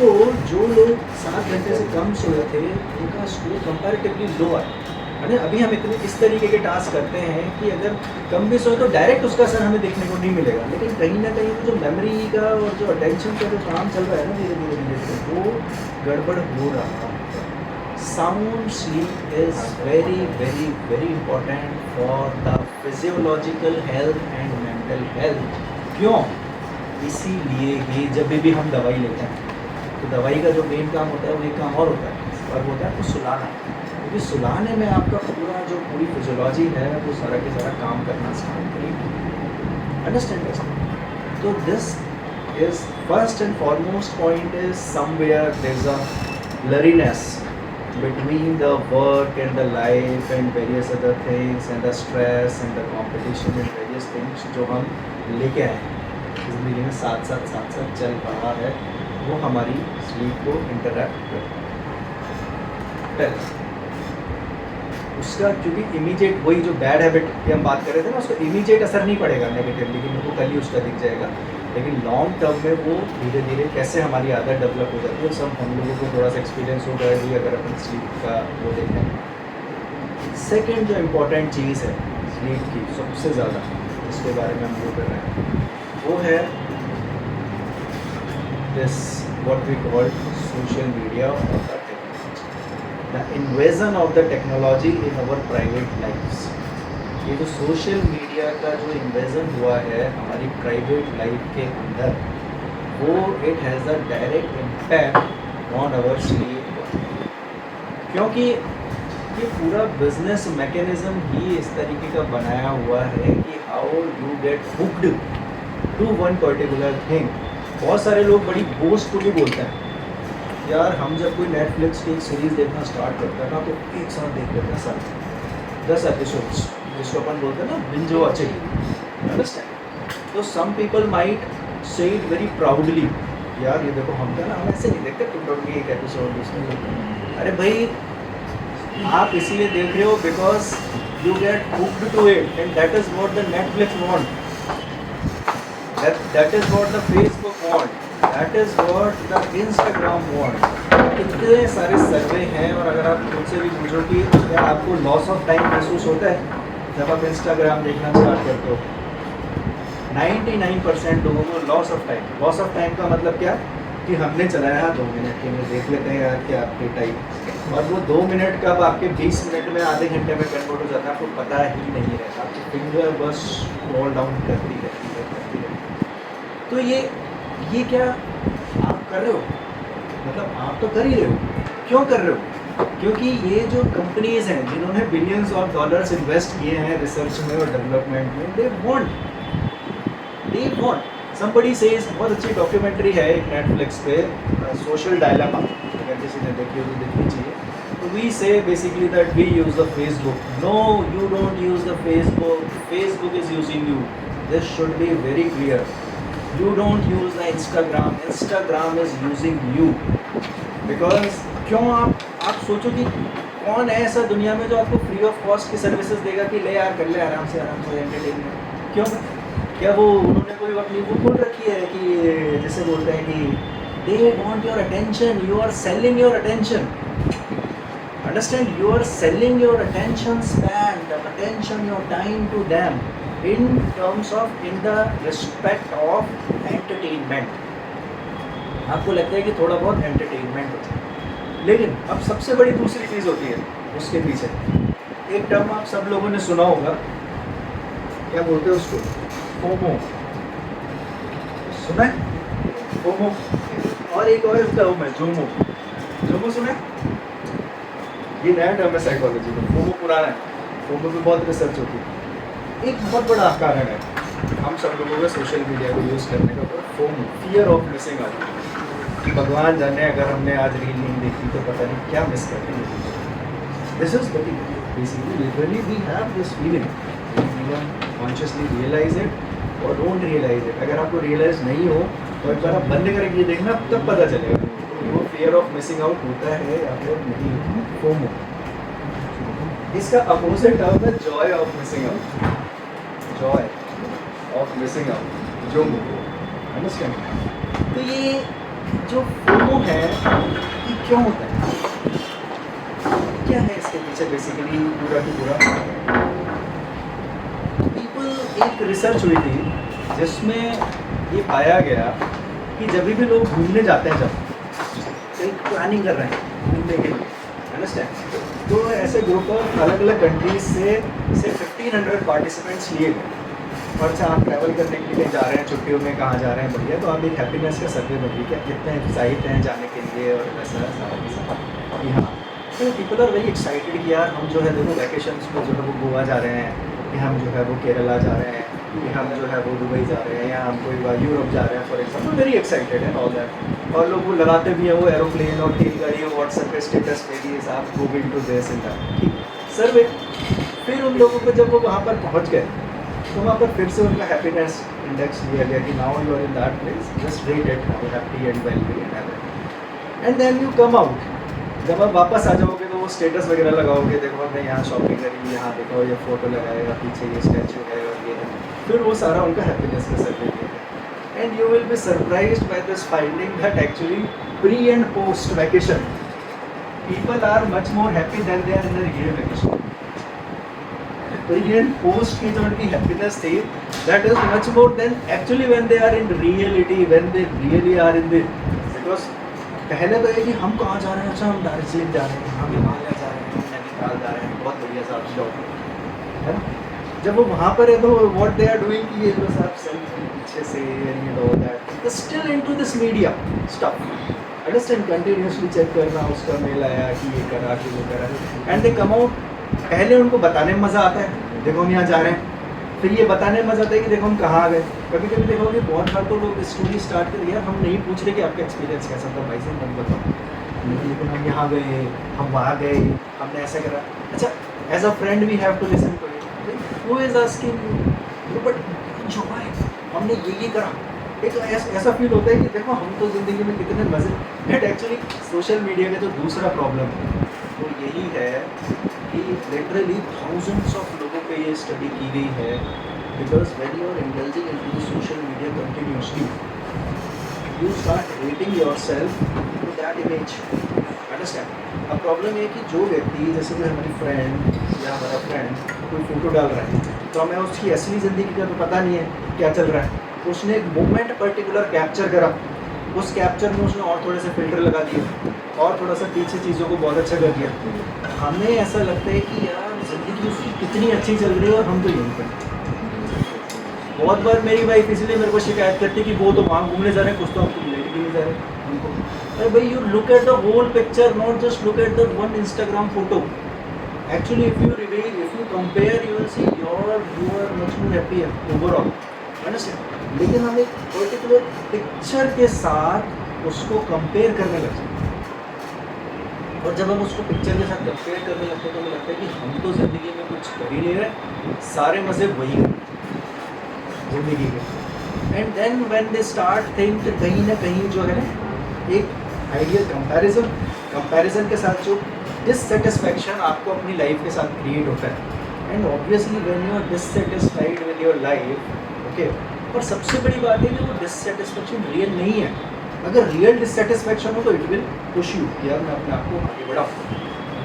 जो लोग 7 घंटे से कम सोए थे उनका स्कोर कंपैरेटिवली लो आया। है ना, अभी हम इस तरीके के टास्क करते हैं कि अगर कम भी सोए तो डायरेक्ट उसका असर हमें देखने को नहीं मिलेगा, लेकिन कहीं ना कहीं जो मेमोरी का और जो अटेंशन का जो काम चल रहा है ना धीरे धीरे वो गड़बड़ हो रहा है। Sound sleep is very very very important for the physiological health and mental health. क्यों? इसीलिए ही जब भी हम दवाई लेते हैं तो दवाई का जो मेन काम होता है वो एक काम और होता है, और वो होता है आपको सुलाना। क्योंकि सुलाने में आपका पूरी फिजियोलॉजी है वो सारा के सारा काम करना स्टार्ट करेगी। अंडरस्टैंड? तो this is first and foremost point is somewhere there is a blurriness between the work and the life and various other things and the stress and the competition and various things जो हम लेके आए हैं ज़िंदगी में साथ साथ चल रहा है, वो हमारी स्लीप को इंटरप्ट करता है। उसका क्योंकि इमीडिएट वही जो बैड हैबिट की हम बात कर रहे थे ना, उसका इमीडिएट असर नहीं पड़ेगा नेगेटिवली कि मेरे को कल ही उसका दिख जाएगा, लेकिन लॉन्ग टर्म में वो धीरे धीरे कैसे हमारी आदत डेवलप हो जाती है सब हम लोगों को थोड़ा सा एक्सपीरियंस हो गया भी अगर अपन स्लीप का वो देखें। सेकेंड जो इम्पोर्टेंट चीज़ है स्लीप की सबसे ज़्यादा जिसके बारे में हम वो कर रहे हैं वो है this what we call social media और the invasion of the technology in our private lifes. ये जो सोशल मीडिया का जो इन्वेजन हुआ है हमारी प्राइवेट लाइफ के अंदर वो it has a direct impact on our sleep, क्योंकि ये पूरा बिजनेस मैकेनिज्म ही इस तरीके का बनाया हुआ है कि how you get hooked to one particular thing. बहुत सारे लोग बड़ी बोस्टफुली बोलते हैं यार हम जब कोई नेटफ्लिक्स की सीरीज़ देखना स्टार्ट करते हैं ना तो एक साथ देख लेते हैं सर 10 एपिसोड्स जिसको अपन बोलते हैं ना बिंज वॉचिंग। अंडरस्टैंड? तो some people might say it very proudly यार ये देखो हम ना हम ऐसे नहीं देखते टोटली एक एपिसोड उसमें। अरे भाई आप इसीलिए देख रहे हो because you get hooked to it and that is what the Netflix want, that is what the Facebook want, that is what the Instagram want. इतने सारे सर्वे हैं और अगर आप मुझसे भी पूछो कि क्या आपको लॉस ऑफ टाइम महसूस होता है जब आप इंस्टाग्राम देखना स्टार्ट करते हो? 99% लोगों को लॉस ऑफ टाइम का मतलब क्या कि हमने चलाया 2 मिनट के लिए देख लेते हैं यार क्या आपके टाइम, और वो 2 मिनट कब आपके 20 मिनट में आधे घंटे में कन्वर्ट हो जाता है आपको पता ही नहीं रहता, आपकी फिंगर बस स्क्रॉल डाउन करती रहती है। तो ये क्या आप कर रहे हो? मतलब आप तो कर ही रहे हो। क्यों कर रहे हो? क्योंकि ये जो कंपनीज हैं जिन्होंने बिलियंस ऑफ डॉलर्स इन्वेस्ट किए हैं रिसर्च में और डेवलपमेंट में, दे वांट somebody says, बहुत अच्छी डॉक्यूमेंट्री है एक नेटफ्लिक्स पे सोशल डायलेमा, अगर किसी ने देखी हो तो देखनी चाहिए। तो we say basically that we use the Facebook, no you don't use the Facebook is using you, this should be very clear. You don't use the Instagram is using you, because क्यों आप सोचो कि कौन है ऐसा दुनिया में जो आपको फ्री ऑफ कॉस्ट की सर्विसेज देगा कि ले यार कर ले आराम से एंटरटेनमेंट। क्यों? क्या वो उन्होंने कोई अपनी वो खोल रखी है कि जैसे बोलते हैं कि they want your attention, you are selling your attention. Understand? You are selling your attention span, the attention your time to them in terms of in the respect of entertainment. आपको लगता है कि थोड़ा बहुत एंटरटेनमेंट होता है, लेकिन अब सबसे बड़ी दूसरी चीज़ होती है उसके पीछे। एक टर्म आप सब लोगों ने सुना होगा, क्या बोलते हैं उसको? फोमो। सुना है? फोमो। और एक और टर्म है जोमो सुना है? ये नया टर्म है साइकोलॉजी में, फोमो पुराना है, फोमो पे बहुत रिसर्च होती है। एक बहुत बड़ा कारण है हम सब लोगों का सोशल मीडिया को यूज़ करने का, FOMO, fear of missing out. भगवान जाने अगर हमने आज रील नहीं देखी तो पता नहीं क्या मिस कर रही है। This is basically literally we have this feeling. Even consciously realize it or don't realize it. अगर आपको realize नहीं हो तो एक बार आप बंद करके देखना तब पता चलेगा वो fear of missing out होता है या फिर नहीं होता. FOMO. इसका opposite टर्म है joy of missing out. Joy of missing out. JOMO. Understand? तो ये जो FOMO है ये क्यों होता है? क्या है इसके पीछे बेसिकली पूरा की पूरा? एक रिसर्च हुई थी जिसमें ये पाया गया कि जब भी लोग घूमने जाते हैं, जब कहीं प्लानिंग कर रहे हैं घूमने के लिए, अंडरस्टैंड, तो ऐसे ग्रुप ऑफ अलग अलग कंट्रीज से 1500 पार्टिसिपेंट्स लिए गए और अच्छा आप ट्रैवल करने के लिए जा रहे हैं, छुट्टियों में कहाँ जा रहे हैं, बढ़िया, तो आप एक हैप्पीनेस का सर्वे बनिए क्या कितने एक्साइट हैं जाने के लिए और ऐसा सारा की सारा कि हाँ, तो पीपल आर वेरी एक्साइटेड कि यार हम जो है देखो वैकेशंस में जो है वो गोवा जा रहे हैं, कि हम जो है वो केरला जा रहे हैं, कि हम जो है वो दुबई जा रहे हैं, या हम कोई यूरोप जा रहे हैं फॉर एग्जाम्पल, वेरी एक्साइटेड है ऑल दैट, और लोग वो लगाते भी हैं वो एरोप्लेन और रेलगाड़ी और व्हाट्सएप पे स्टेटस पे भी आप going to this in that, ठीक सर्वे. फिर उन लोगों को जब वो वहाँ पर पहुँच गए तो वहाँ पर फिर से उनका हैप्पीनेस इंडेक्स लिया गया कि now you are in that place, just rate it now happy and wealthy and everything, and then you come out. जब आप वापस आ जाओगे तो वो स्टेटस वगैरह लगाओगे, देखो हमने यहाँ शॉपिंग करी, यहाँ देखो ये फोटो लगाएगा, पीछे ये स्टैचू है और ये है, फिर वो सारा उनका हैप्पीनेस का सर्वे है. And you will be surprised by this finding that actually pre and post vacation people are much more happy than they are in the real vacation. Pre and post की जो उनकी happiness थी that is much more than actually when they are in reality, when they really are in the, because पहले तो ये कि हम कहाँ जा रहे हैं, अच्छा हम दार्जिलिंग जा रहे हैं, हम हिमालय जा रहे हैं, हम नैनीताल जा रहे हैं, बहुत बढ़िया साहब शौक है ना. जब वो वहाँ पर है तो व्हाट दे आर डूइंग कि ये जो साहब सेल्फी पीछे से and you know that still into this media stuff, understand, continuously check करना उसका मेल आया कि ये करा कि वो करा, एंड दे कम आउट. पहले उनको बताने में मज़ा आता है, देखो हम यहाँ जा रहे हैं, फिर ये बताने में मज़ा आता है कि देखो हम कहाँ आ गए. कभी कभी देखोगे बहुत बार तो लोग स्टोरी स्टार्ट कर यार हम नहीं पूछ रहे कि आपका एक्सपीरियंस कैसा था भाई साहब, हम बताओ, लेकिन हम यहाँ गए, हम वहाँ गए, हमने ऐसा करा. अच्छा, as a friend we have to listen to it, who is asking but enjoy, हमने ये करा. एक ऐसा फील होता है कि देखो हम तो ज़िंदगी में कितने मज़े. बट एक्चुअली सोशल मीडिया का जो दूसरा प्रॉब्लम है वो यही है कि लिटरली थाउजेंड्स ऑफ लोगों पे ये स्टडी की गई है, because when you are indulging into the social media continuously you start rating yourself to that image, understand. अब प्रॉब्लम ये है कि जो व्यक्ति जैसे कि हमारी फ्रेंड या हमारा फ्रेंड कोई फोटो डाल रहा है तो हमें उसकी असली ज़िंदगी का तो पता नहीं है क्या चल रहा है. उसने एक मोमेंट पर्टिकुलर कैप्चर करा, उस कैप्चर में उसने और थोड़े से फिल्टर लगा दिए और थोड़ा सा पीछे चीज़ों को बहुत अच्छा कर दिया. हमें ऐसा लगता है कि यार ज़िंदगी उसकी कितनी अच्छी चल रही है और हम तो यहीं पर. बहुत बार मेरी वाइफ इसलिए मेरे को शिकायत करती है कि वो तो वहाँ घूमने जा रहे हैं, कुछ तो हमको लेके भी नहीं जा रहे उनको. अरे भाई you look at the whole picture, not just look at the one Instagram photo. Actually if you compare you will see you are much more happy overall, understand. लेकिन हम एक पर्टिकुलर पिक्चर के साथ उसको कंपेयर करने लगते हैं, और जब हम उसको पिक्चर के साथ कंपेयर करने लगते हैं तो हमें लगता है कि हम तो ज़िंदगी में कुछ कर ही नहीं रहे, सारे मज़े वही हैं ज़िंदगी के. And then when they start think कहीं ना कहीं जो है एक आइडियल कंपैरिजन के साथ जो डिससेटिस्फैक्शन आपको अपनी लाइफ के साथ क्रिएट होता है. And obviously when you are dissatisfied with your life, okay, और सबसे बड़ी बात है कि वो डिससेटिस्फैक्शन रियल नहीं है. अगर रियल डिससेटिस्फैक्शन हो तो इट विल पुश यू कि यार मैं अपने आप को आगे बढ़ाऊँ.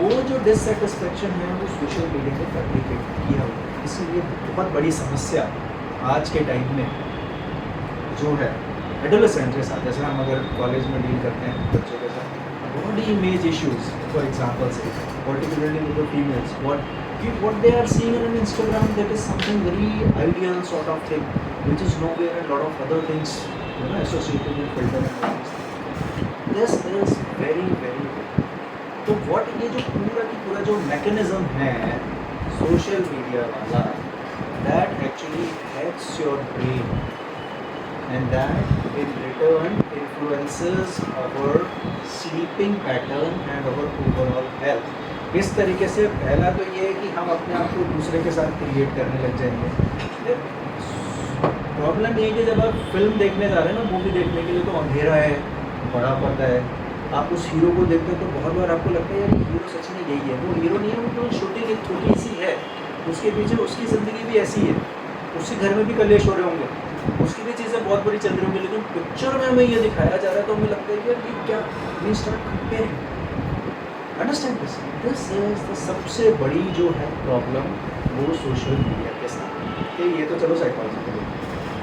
वो जो डिससेटिस्फैक्शन है वो सोशल मीडिया पे फैब्रिकेट किया हुआ है. इसीलिए बहुत बड़ी समस्या आज के टाइम में जो है एडोलेसेंट के साथ, जैसे हम अगर कॉलेज में डील करते हैं बच्चों के साथ, body image issues for example से, particularly with the females, what they are seeing on Instagram, that is something very ideal sort of thing, which is nowhere, and lot of other things associated with filter and all these things. This is very very good. तो what ये जो पूरा की पूरा जो mechanism है social media वाला, that actually hacks your brain, and that in return influences our sleeping pattern and our overall health. इस तरीके से पहला तो ये है कि हम अपने आप को दूसरे के साथ क्रिएट करने लग जाएंगे। प्रॉब्लम ये है कि जब आप फिल्म देखने जा रहे हैं ना, मूवी देखने के लिए, तो अंधेरा है, बड़ा पर्दा है, आप उस हीरो को देखते हो तो बहुत बार आपको लगता है यार ये हीरो सच में यही है। वो हीरो नहीं है, वो तो शूटिंग एक छोटी सी है, उसके पीछे उसकी ज़िंदगी भी ऐसी है, उसके घर में भी कलेश हो रहे होंगे, उसकी भी चीज़ें बहुत बुरी चल रही होंगी, लेकिन पिक्चर में हमें ये दिखाया जा रहा है तो हमें लगता है कि यार ये क्या, we start comparing. Understand this, this is the सबसे बड़ी जो है प्रॉब्लम वो सोशल मीडिया के साथ। कि ये तो चलो साइकोलॉजी के लिए,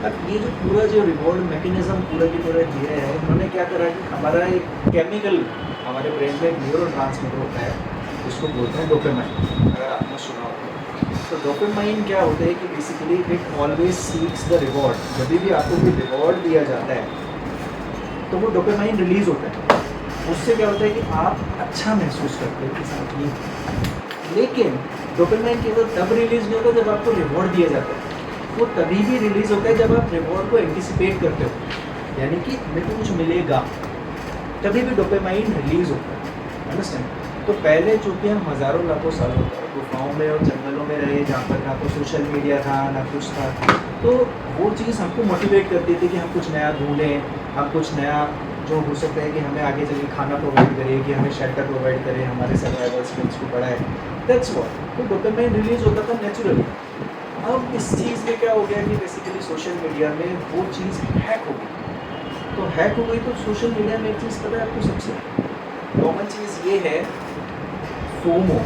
अब ये जो पूरा जो रिवॉर्ड मैकेनिज्म पूरा की पूरा ये है, उन्होंने क्या करा कि हमारा एक केमिकल हमारे ब्रेन में एक न्यूरोट्रांसमीटर होता है, जिसको बोलते हैं डोपामाइन, अगर आपने सुना हो तो। डोपामाइन क्या होता है कि basically it always seeks the reward. जब भी आपको कोई रिवॉर्ड दिया जाता है तो वो डोपामाइन रिलीज होता है, उससे क्या होता है कि आप अच्छा महसूस करते हो कि साथ ही। लेकिन डोपामाइन केवल तब रिलीज नहीं होता जब आपको रिवॉर्ड दिया जाता है, वो तभी भी रिलीज होता है जब आप रिवॉर्ड को एंटिसिपेट करते हो, यानी कि मेरे को कुछ मिलेगा, तभी भी डोपामाइन रिलीज होता है। अंडरस्टैंड? तो पहले चूँकि हम हज़ारों लाखों सालों तक गुफाओं में और जंगलों में रहे, जहाँ पर ना तो सोशल मीडिया था ना कुछ था, तो वो चीज़ हमको मोटिवेट करती थी कि हम कुछ नया ढूंढें, हम कुछ नया जो हो सकता है कि हमें आगे चल के खाना प्रोवाइड करे, कि हमें शेल्टर प्रोवाइड करे, हमारे सर्वाइवल स्किल्स को बढ़ाए। दैट्स व्हाट, तो डोपामाइन रिलीज होता था नेचुरली। अब इस चीज़ में क्या हो गया कि बेसिकली सोशल मीडिया में वो चीज़ हैक हो गई। तो हैक हो गई तो सोशल मीडिया में एक चीज़ पता है आपको, सबसे कॉमन चीज़ ये है फोमो।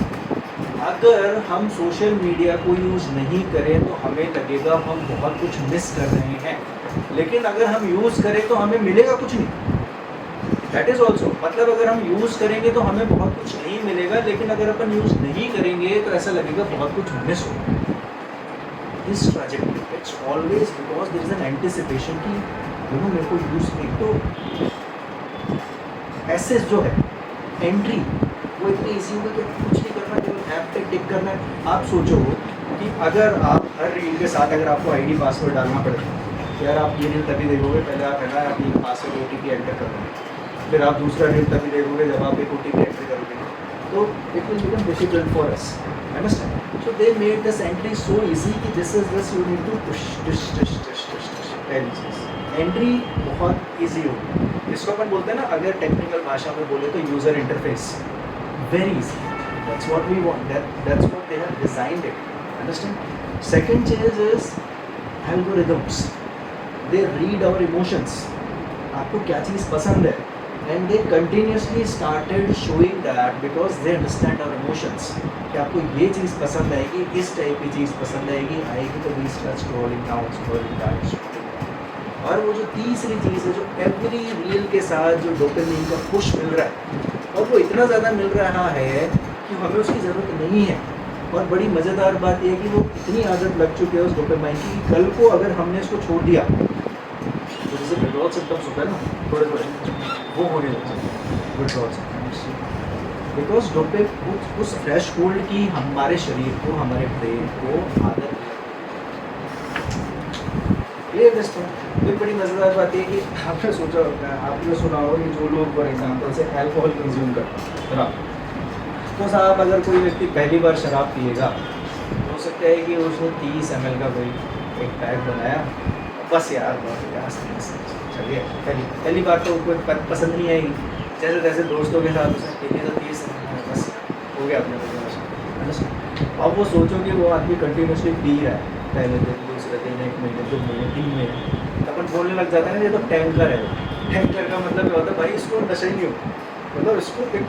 अगर हम सोशल मीडिया को यूज़ नहीं करें तो हमें लगेगा हम बहुत कुछ मिस कर रहे हैं, लेकिन अगर हम यूज़ करें तो हमें मिलेगा कुछ नहीं। दैट इज़ ऑल्सो, मतलब अगर हम यूज़ करेंगे तो हमें बहुत कुछ नहीं मिलेगा, लेकिन अगर अपन यूज़ नहीं करेंगे तो ऐसा लगेगा बहुत कुछ मिस हो। This trajectory, it's always because there is an anticipation कि मेरे को यूज़ नहीं, तो एसेस जो है एंट्री वो इतनी ईजी होगी कि कुछ नहीं करना, केवल ऐप पे टिक करना है। आप सोचो कि अगर आप हर रील के साथ अगर आपको आईडी पासवर्ड डालना पड़ेगा, यार आप ये रील तभी देखोगे, पहले आप है ना आप ये पासवर्ड OTP एंटर करोगे, फिर आप दूसरा रील तभी देखोगे जब आप एक OTP एंटर करोगे, तो it will become difficult for us. Understand? So they made this entry so easy कि this is this you need to push entry बहुत easy होगी। इसको अपन बोलते हैं ना, अगर टेक्निकल भाषा में बोले तो user interface very easy. That's what we want. That's what they have designed it. Understand? Second change is algorithms. They read our emotions. आपको क्या चीज़ पसंद है, and they continuously started showing that because they understand our emotions. कि आपको ये चीज़ पसंद आएगी, इस टाइप की चीज़ पसंद आएगी तो we start scrolling down, scrolling down. और वो जो तीसरी चीज़ है, जो एवरी रील के साथ जो डोपामाइन का पुश मिल रहा है, और वो इतना ज़्यादा मिल रहा है कि हमें उसकी ज़रूरत नहीं है। और बड़ी मज़ेदार बात ये है कि वो इतनी आदत लग चुकी है उस डोपामाइन की कि कल को अगर हमने इसको छोड़ दिया तो जैसे विड्रॉल सिम्टम्स होता है ना, थोड़े वो होने लग जाते हैं विड्रॉल सिम्टम्स, बिकॉज डोपामाइन उस थ्रेशहोल्ड की हमारे शरीर को, हमारे ब्रेन को आदत ये फिर बड़ी मज़ेदार बात है कि आपने सोचा होगा, आपने सुना होगा कि जो लोग फॉर एग्जांपल से अल्कोहल कंज्यूम करते हैं, शराब, तो साहब अगर कोई व्यक्ति पहली बार शराब पिएगा, हो सकता है कि उसने 30 ml का कोई एक पैक बनाया, बस यार चलिए पहली बार तो उसको पसंद नहीं आएगी, जैसे जैसे दोस्तों के साथ उसने पी लिया तो 30 ml बस हो गया अपने को। अब वो सोचो कि वो आदमी कंटिन्यूसली पी रहा है, पहले दिन, दूसरे दिन, 1 महीने, 2 महीने, 3 महीने, तो अपन बोलने लग जाता है ना ये तो टैंकर है। टैंकर का मतलब क्या होता है, भाई इसको नशा ही नहीं होता, मतलब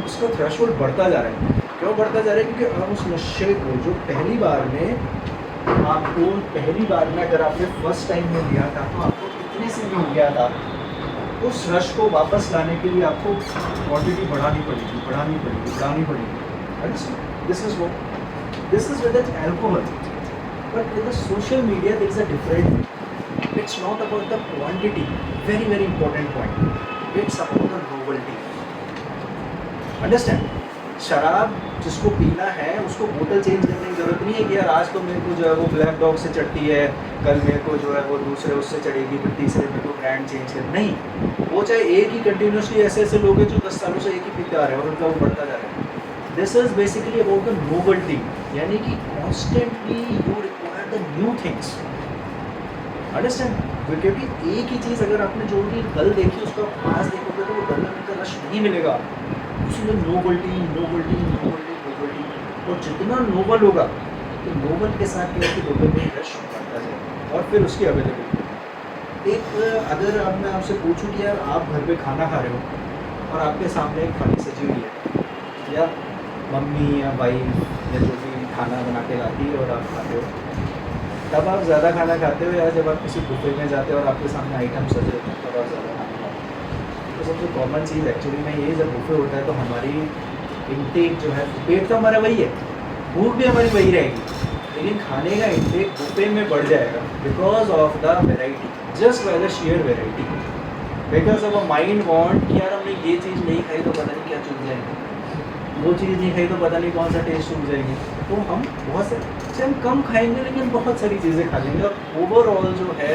उसका थ्रेशहोल्ड बढ़ता जा रहा है। क्यों बढ़ता जा रहा है? क्योंकि आप उस नशे को जो पहली बार में अगर आपने फर्स्ट टाइम में लिया था तो आपको कितने से भी हो गया था, उस रश को वापस लाने के लिए आपको क्वांटिटी बढ़ानी पड़ेगी। This is with alcohol, but with social media there is a different, it's not about the quantity, very very important point, it's about the novelty. Understand? शराब जिसको पीना है उसको बोतल चेंज करने की ज़रूरत नहीं है कि यार आज तो मेरे को जो है वो ब्लैक डॉग से चढ़ती है, कल मेरे को जो है वो दूसरे उससे चढ़ेगी, फिर तीसरे मेरे को ब्रांड चेंज कर, नहीं, वो चाहे एक ही कंटिन्यूसली ऐसे लोग हैं जो 10 सालों से एक ही पीते आ रहे हैं और उनका वो बढ़ता जा रहा है। This is basically about the novelty, यानी कि constantly you require the new things. Understand? क्योंकि एक ही चीज़ अगर आपने जो भी कल देखी उसको आप आज देखोगे तो वो डेवलपमेंट का रश नहीं मिलेगा। उसमें नोवेल्टी नोवेल्टी नोवेल्टी नोवेल्टी, और जितना नोवल होगा तो नोवल के साथ क्या है कि डोपामिन रश बढ़ता जाएगा और फिर उसकी अवेलेबिलिटी। एक अगर अब मैं आपसे पूछूं कि यार आप घर पे खाना खा रहे हो और आपके सामने एक थाली सजी हुई है, या मम्मी या वाइफ या जो भी खाना बना के लाती है और आप खाते हो, तब आप ज़्यादा खाना खाते हो या जब आप किसी बुफे में जाते हो और आपके सामने आइटम सज रहे हैं तब आप ज़्यादा खाना खाते हो? तो सबसे कॉमन चीज़ एक्चुअली में ये, जब बुफे होता है तो हमारी इनटेक जो है, पेट तो हमारा वही है, भूख भी हमारी वही रहेगी, लेकिन खाने का इनटेक बुफे में बढ़ जाएगा because of the variety, just by the share variety, because of a mind want कि यार हमने ये चीज़ नहीं खाई तो पता नहीं क्या चूक जाएगी, वो चीज़ नहीं खाई तो पता नहीं कौन सा टेस्ट चूक जाएगी, तो हम बहुत से हम कम खाएंगे लेकिन बहुत सारी चीज़ें खा लेंगे और ओवरऑल जो है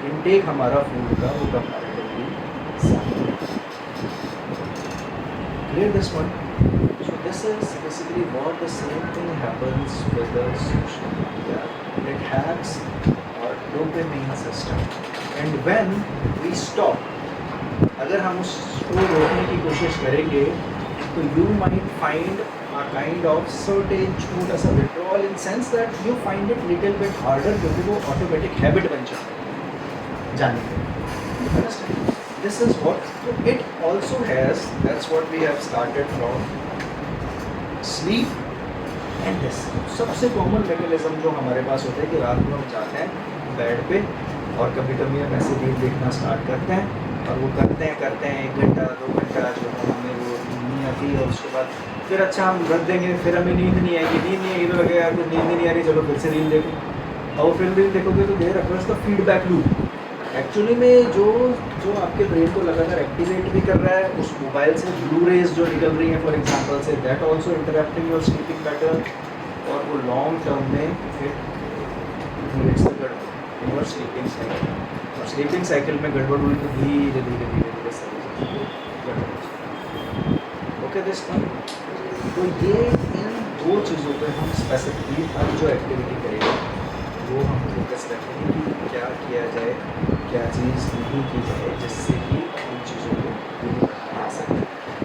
इनटेक हमारा फूड का वो comparatively clear this one. So this is basically what the same thing happens with the social media. It hacks our dopamine system, and when we stop, अगर हम उसको रोकने की कोशिश करेंगे तो you might find a kind of certain छोटा सा withdrawal, in sense that you find it little bit harder क्योंकि वो automatic habit बन जाता है जाने के। Understand? This is what, so it also has, that's what we have started from sleep and this सबसे कॉमन मैकेनिज्म जो हमारे पास होता है कि रात में हम जाते हैं बेड पे और कभी कभी हम ऐसे रील देखना स्टार्ट करते हैं और वो करते हैं 1 घंटा 2 घंटा जो हमें वो नींद आती है और उसके बाद फिर अच्छा हम रख देंगे, फिर हमें नींद नहीं आएगी तो लगेगा यार कुछ नींद नहीं आ रही, चलो फिर से रील देखो और फिर रील देखोगे तो there across the feedback loop. Actually में जो आपके ब्रेन को लगातार एक्टिवेट भी कर रहा है, उस मोबाइल से ब्लू रेज जो निकल रही है फॉर एग्जांपल से, that also interrupting your sleeping pattern, और वो लॉन्ग टर्म में फिर क्रिएट्स द गड़बड़ इन योर स्लीपिंग साइकिल, और स्लीपिंग साइकिल में गड़बड़ हुई तो धीरे धीरे धीरे धीरे सारी गड़बड़। ओके दिस पॉइंट, तो ये इन 2 चीज़ों पर हम स्पेसिफिकली अब जो एक्टिविटी करेंगे वो हम फोकस रखेंगे कि क्या किया जाए, क्या चीज़ नहीं की जाए जिससे कि उन चीज़ों को दूर आ सके।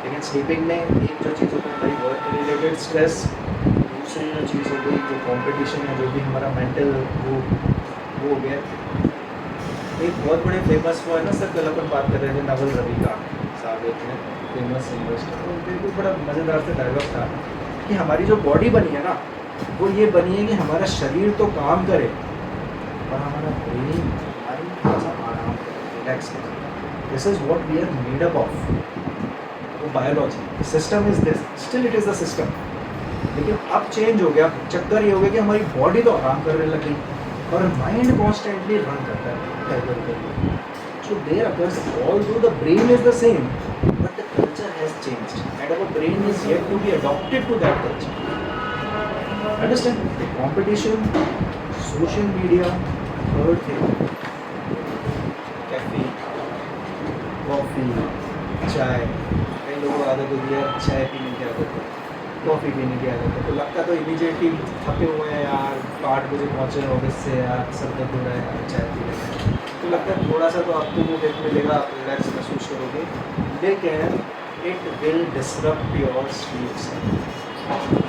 लेकिन स्लीपिंग में एक जो चीज़ होता है हमारी वर्क रिलेटेड स्ट्रेस, दूसरी जो चीज़ हो गई जो कंपटीशन है, जो भी हमारा मेंटल वो हो गया। एक बहुत बड़े फेमस वो है ना सर, कल अपन बात कर रहे थे नवल रवि का साहब, एक फेमस इन्वेस्टर, उनके भी बड़ा मज़ेदार सा डायलॉग था कि हमारी जो बॉडी बनी है ना वो ये बनी है कि हमारा शरीर तो काम करे और हमारा ब्रेन माइंड थोड़ा सा आराम करे, रिलैक्स करे। This is what we are made up of. वो biology system is this, still it is the system, लेकिन अब चेंज हो गया। चक्कर ये हो गया कि हमारी बॉडी तो आराम करने लग गई और माइंड कॉन्स्टेंटली रन करता है। So there occurs, although the brain is the same, but the culture has changed, and our brain is yet to be adopted to that culture. Understand? The competition, social media, third thing, caffeine, coffee, चाय। कई लोगों को आदत होती है चाय पीने की आदत है, कॉफ़ी पीने की आदत है, तो लगता तो इमीडिएटली थके हुए हैं यार, 8 बजे पहुँचे ऑफिस से यार, सर दर्द हो रहा है यार, चाय पी लेते हैं, तो लगता है थोड़ा सा तो आपको वो देख मिलेगा, आप रिलैक्स महसूस करोगे, लेकिन it will disrupt your sleep cycle,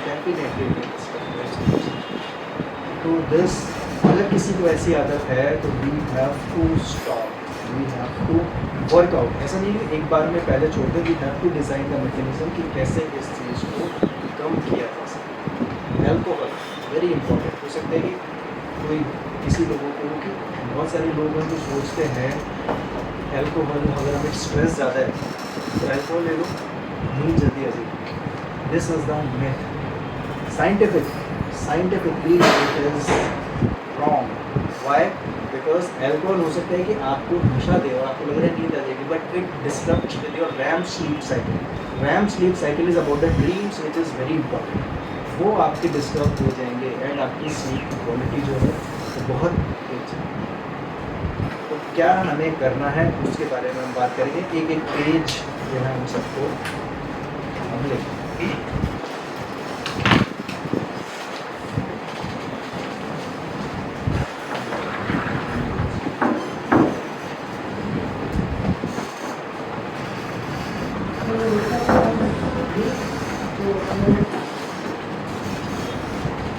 definitely will disrupt your sleep cycle. तो दिस, अगर किसी को ऐसी आदत है तो we have to stop, we have to work out. ऐसा नहीं कि एक बार में पहले छोड़ दें, we have to design the mechanism कि कैसे इस चीज़ को कम किया जा सके। Alcohol very important. हो सकता है कि कोई किसी लोगों को, कि बहुत सारे लोग हैं जो सोचते हैं अल्कोहल, अगर हमें स्ट्रेस ज़्यादा है तो अल्कोहल ले लो, नींद जल्दी आ जाएगी। This is the myth. Scientifically it is wrong. Why? Because alcohol हो सकता है कि आपको नशा दे और आपको लग रहा है नींद आ जाएगी, but it disturbs with your REM sleep cycle. REM sleep cycle is about the dreams which is very important. वो आपके डिस्टर्ब हो जाएंगे एंड आपकी स्लीप की क्वालिटी जो है वो बहुत तेज है। तो क्या हमें करना है उसके बारे में हम बात करेंगे। एक पेज जो है हम सबको हम लिखें।